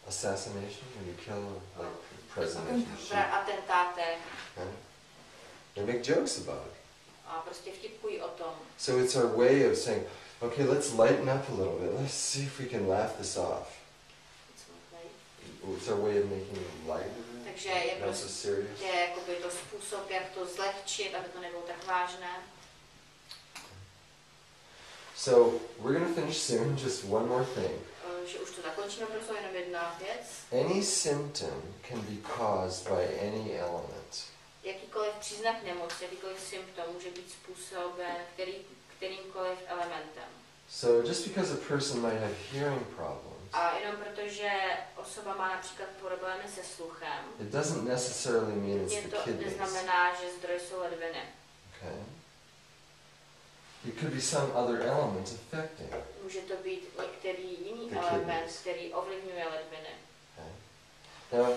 Assassination, when you kill like the president. V atentátech. Right? They make jokes about it. A prostě vtipkují o tom. So it's our way of saying, okay, let's lighten up a little bit. Let's see if we can laugh this off. It's our way of making it light. Takže je Not so serious. prostě jakoby to způsob, jak to zlehčit, aby to nebylo tak vážné. So we're going to finish soon. Just one more thing. Že už to zakončíme, prostě jenom jedna věc. Any symptom can be caused by any element. Jakýkoliv příznak nemoci, jakýkoliv symptom může být způsoben kterýmkoliv elementem. So just because a person might have hearing problems, A jenom protože osoba má například problémy se sluchem, it doesn't necessarily mean it's the to kidneys. neznamená, že zdroj jsou ledviny. Okay. It could be some other element affecting. Může to být některý jiný The element, kidneys. který ovlivňuje ledviny. Okay. Now,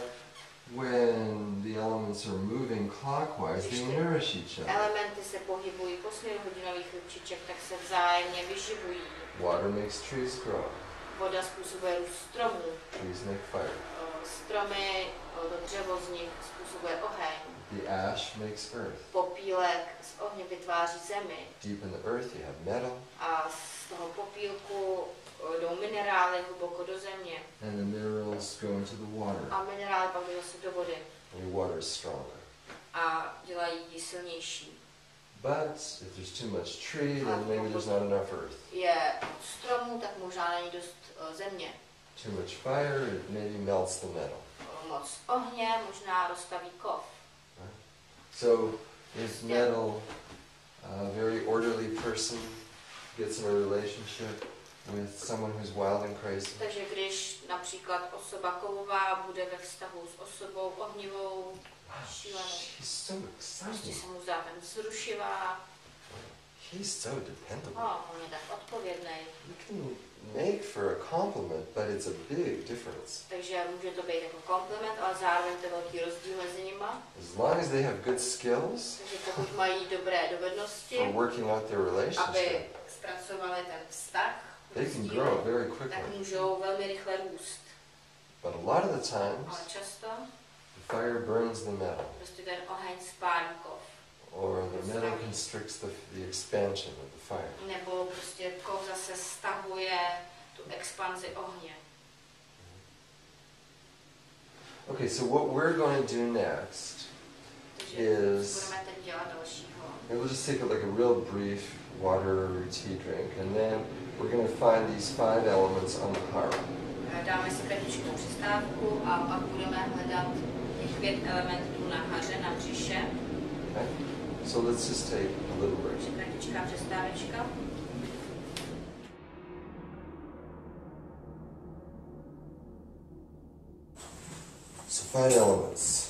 when the elements are moving clockwise, they nourish each other. Elementy se pohybují po směru hodinových ručiček, tak se vzájemně vyživují. Water makes trees grow. Voda způsobuje růst stromů. Trees make fire. Stromy, to dřevo z nich způsobuje oheň. The ash makes earth. Popílek z ohně vytváří zemi. Deep in the earth you have metal. A z toho popílku jdou minerály hluboko do země. And the minerals go into the water. A minerály pak jdou zase do vody. And the water is stronger. A dělají ji silnější. But if there's too much tree, then maybe there's not enough earth. Je stromů, tak možná není dost země. Too much fire, it maybe melts the metal. Moc ohně, možná roztaví kov. Right? So if metal, a very orderly person gets in a relationship with someone who's wild and crazy, Takže když například osoba kovová bude ve vztahu s osobou ohnivou, šílenou, she's so prostě exciting. se mu zdá ten vzrušivá, He's so dependable. on je tak odpovědný. You can make for a compliment, but it's a big difference. Takže může to být jako kompliment, ale zároveň to je velký rozdíl mezi nima. As long as they have good skills Takže pokud mají dobré dovednosti, for working out their aby relationship, zpracovali ten vztah, they can grow very quickly. tak můžou velmi rychle růst. But a lot of the times, Ale často the fire burns the metal, prostě ten oheň spálí kov. or the metal constricts the expansion of the fire. Nebo prostě kov zase stahuje tu expanzi ohně. Okay, so what we're going to do next Takže is, budeme teď dělat dalšího. we'll just take like a real brief water or tea drink, and then we're going to find these 5 elements on the harp. Dáme si kratičkou přestávku a pak budeme hledat těch 5 elementů na haře, na břiše. Okay? So let's just take a little break. Kratičká přestávečka. So 5 elements.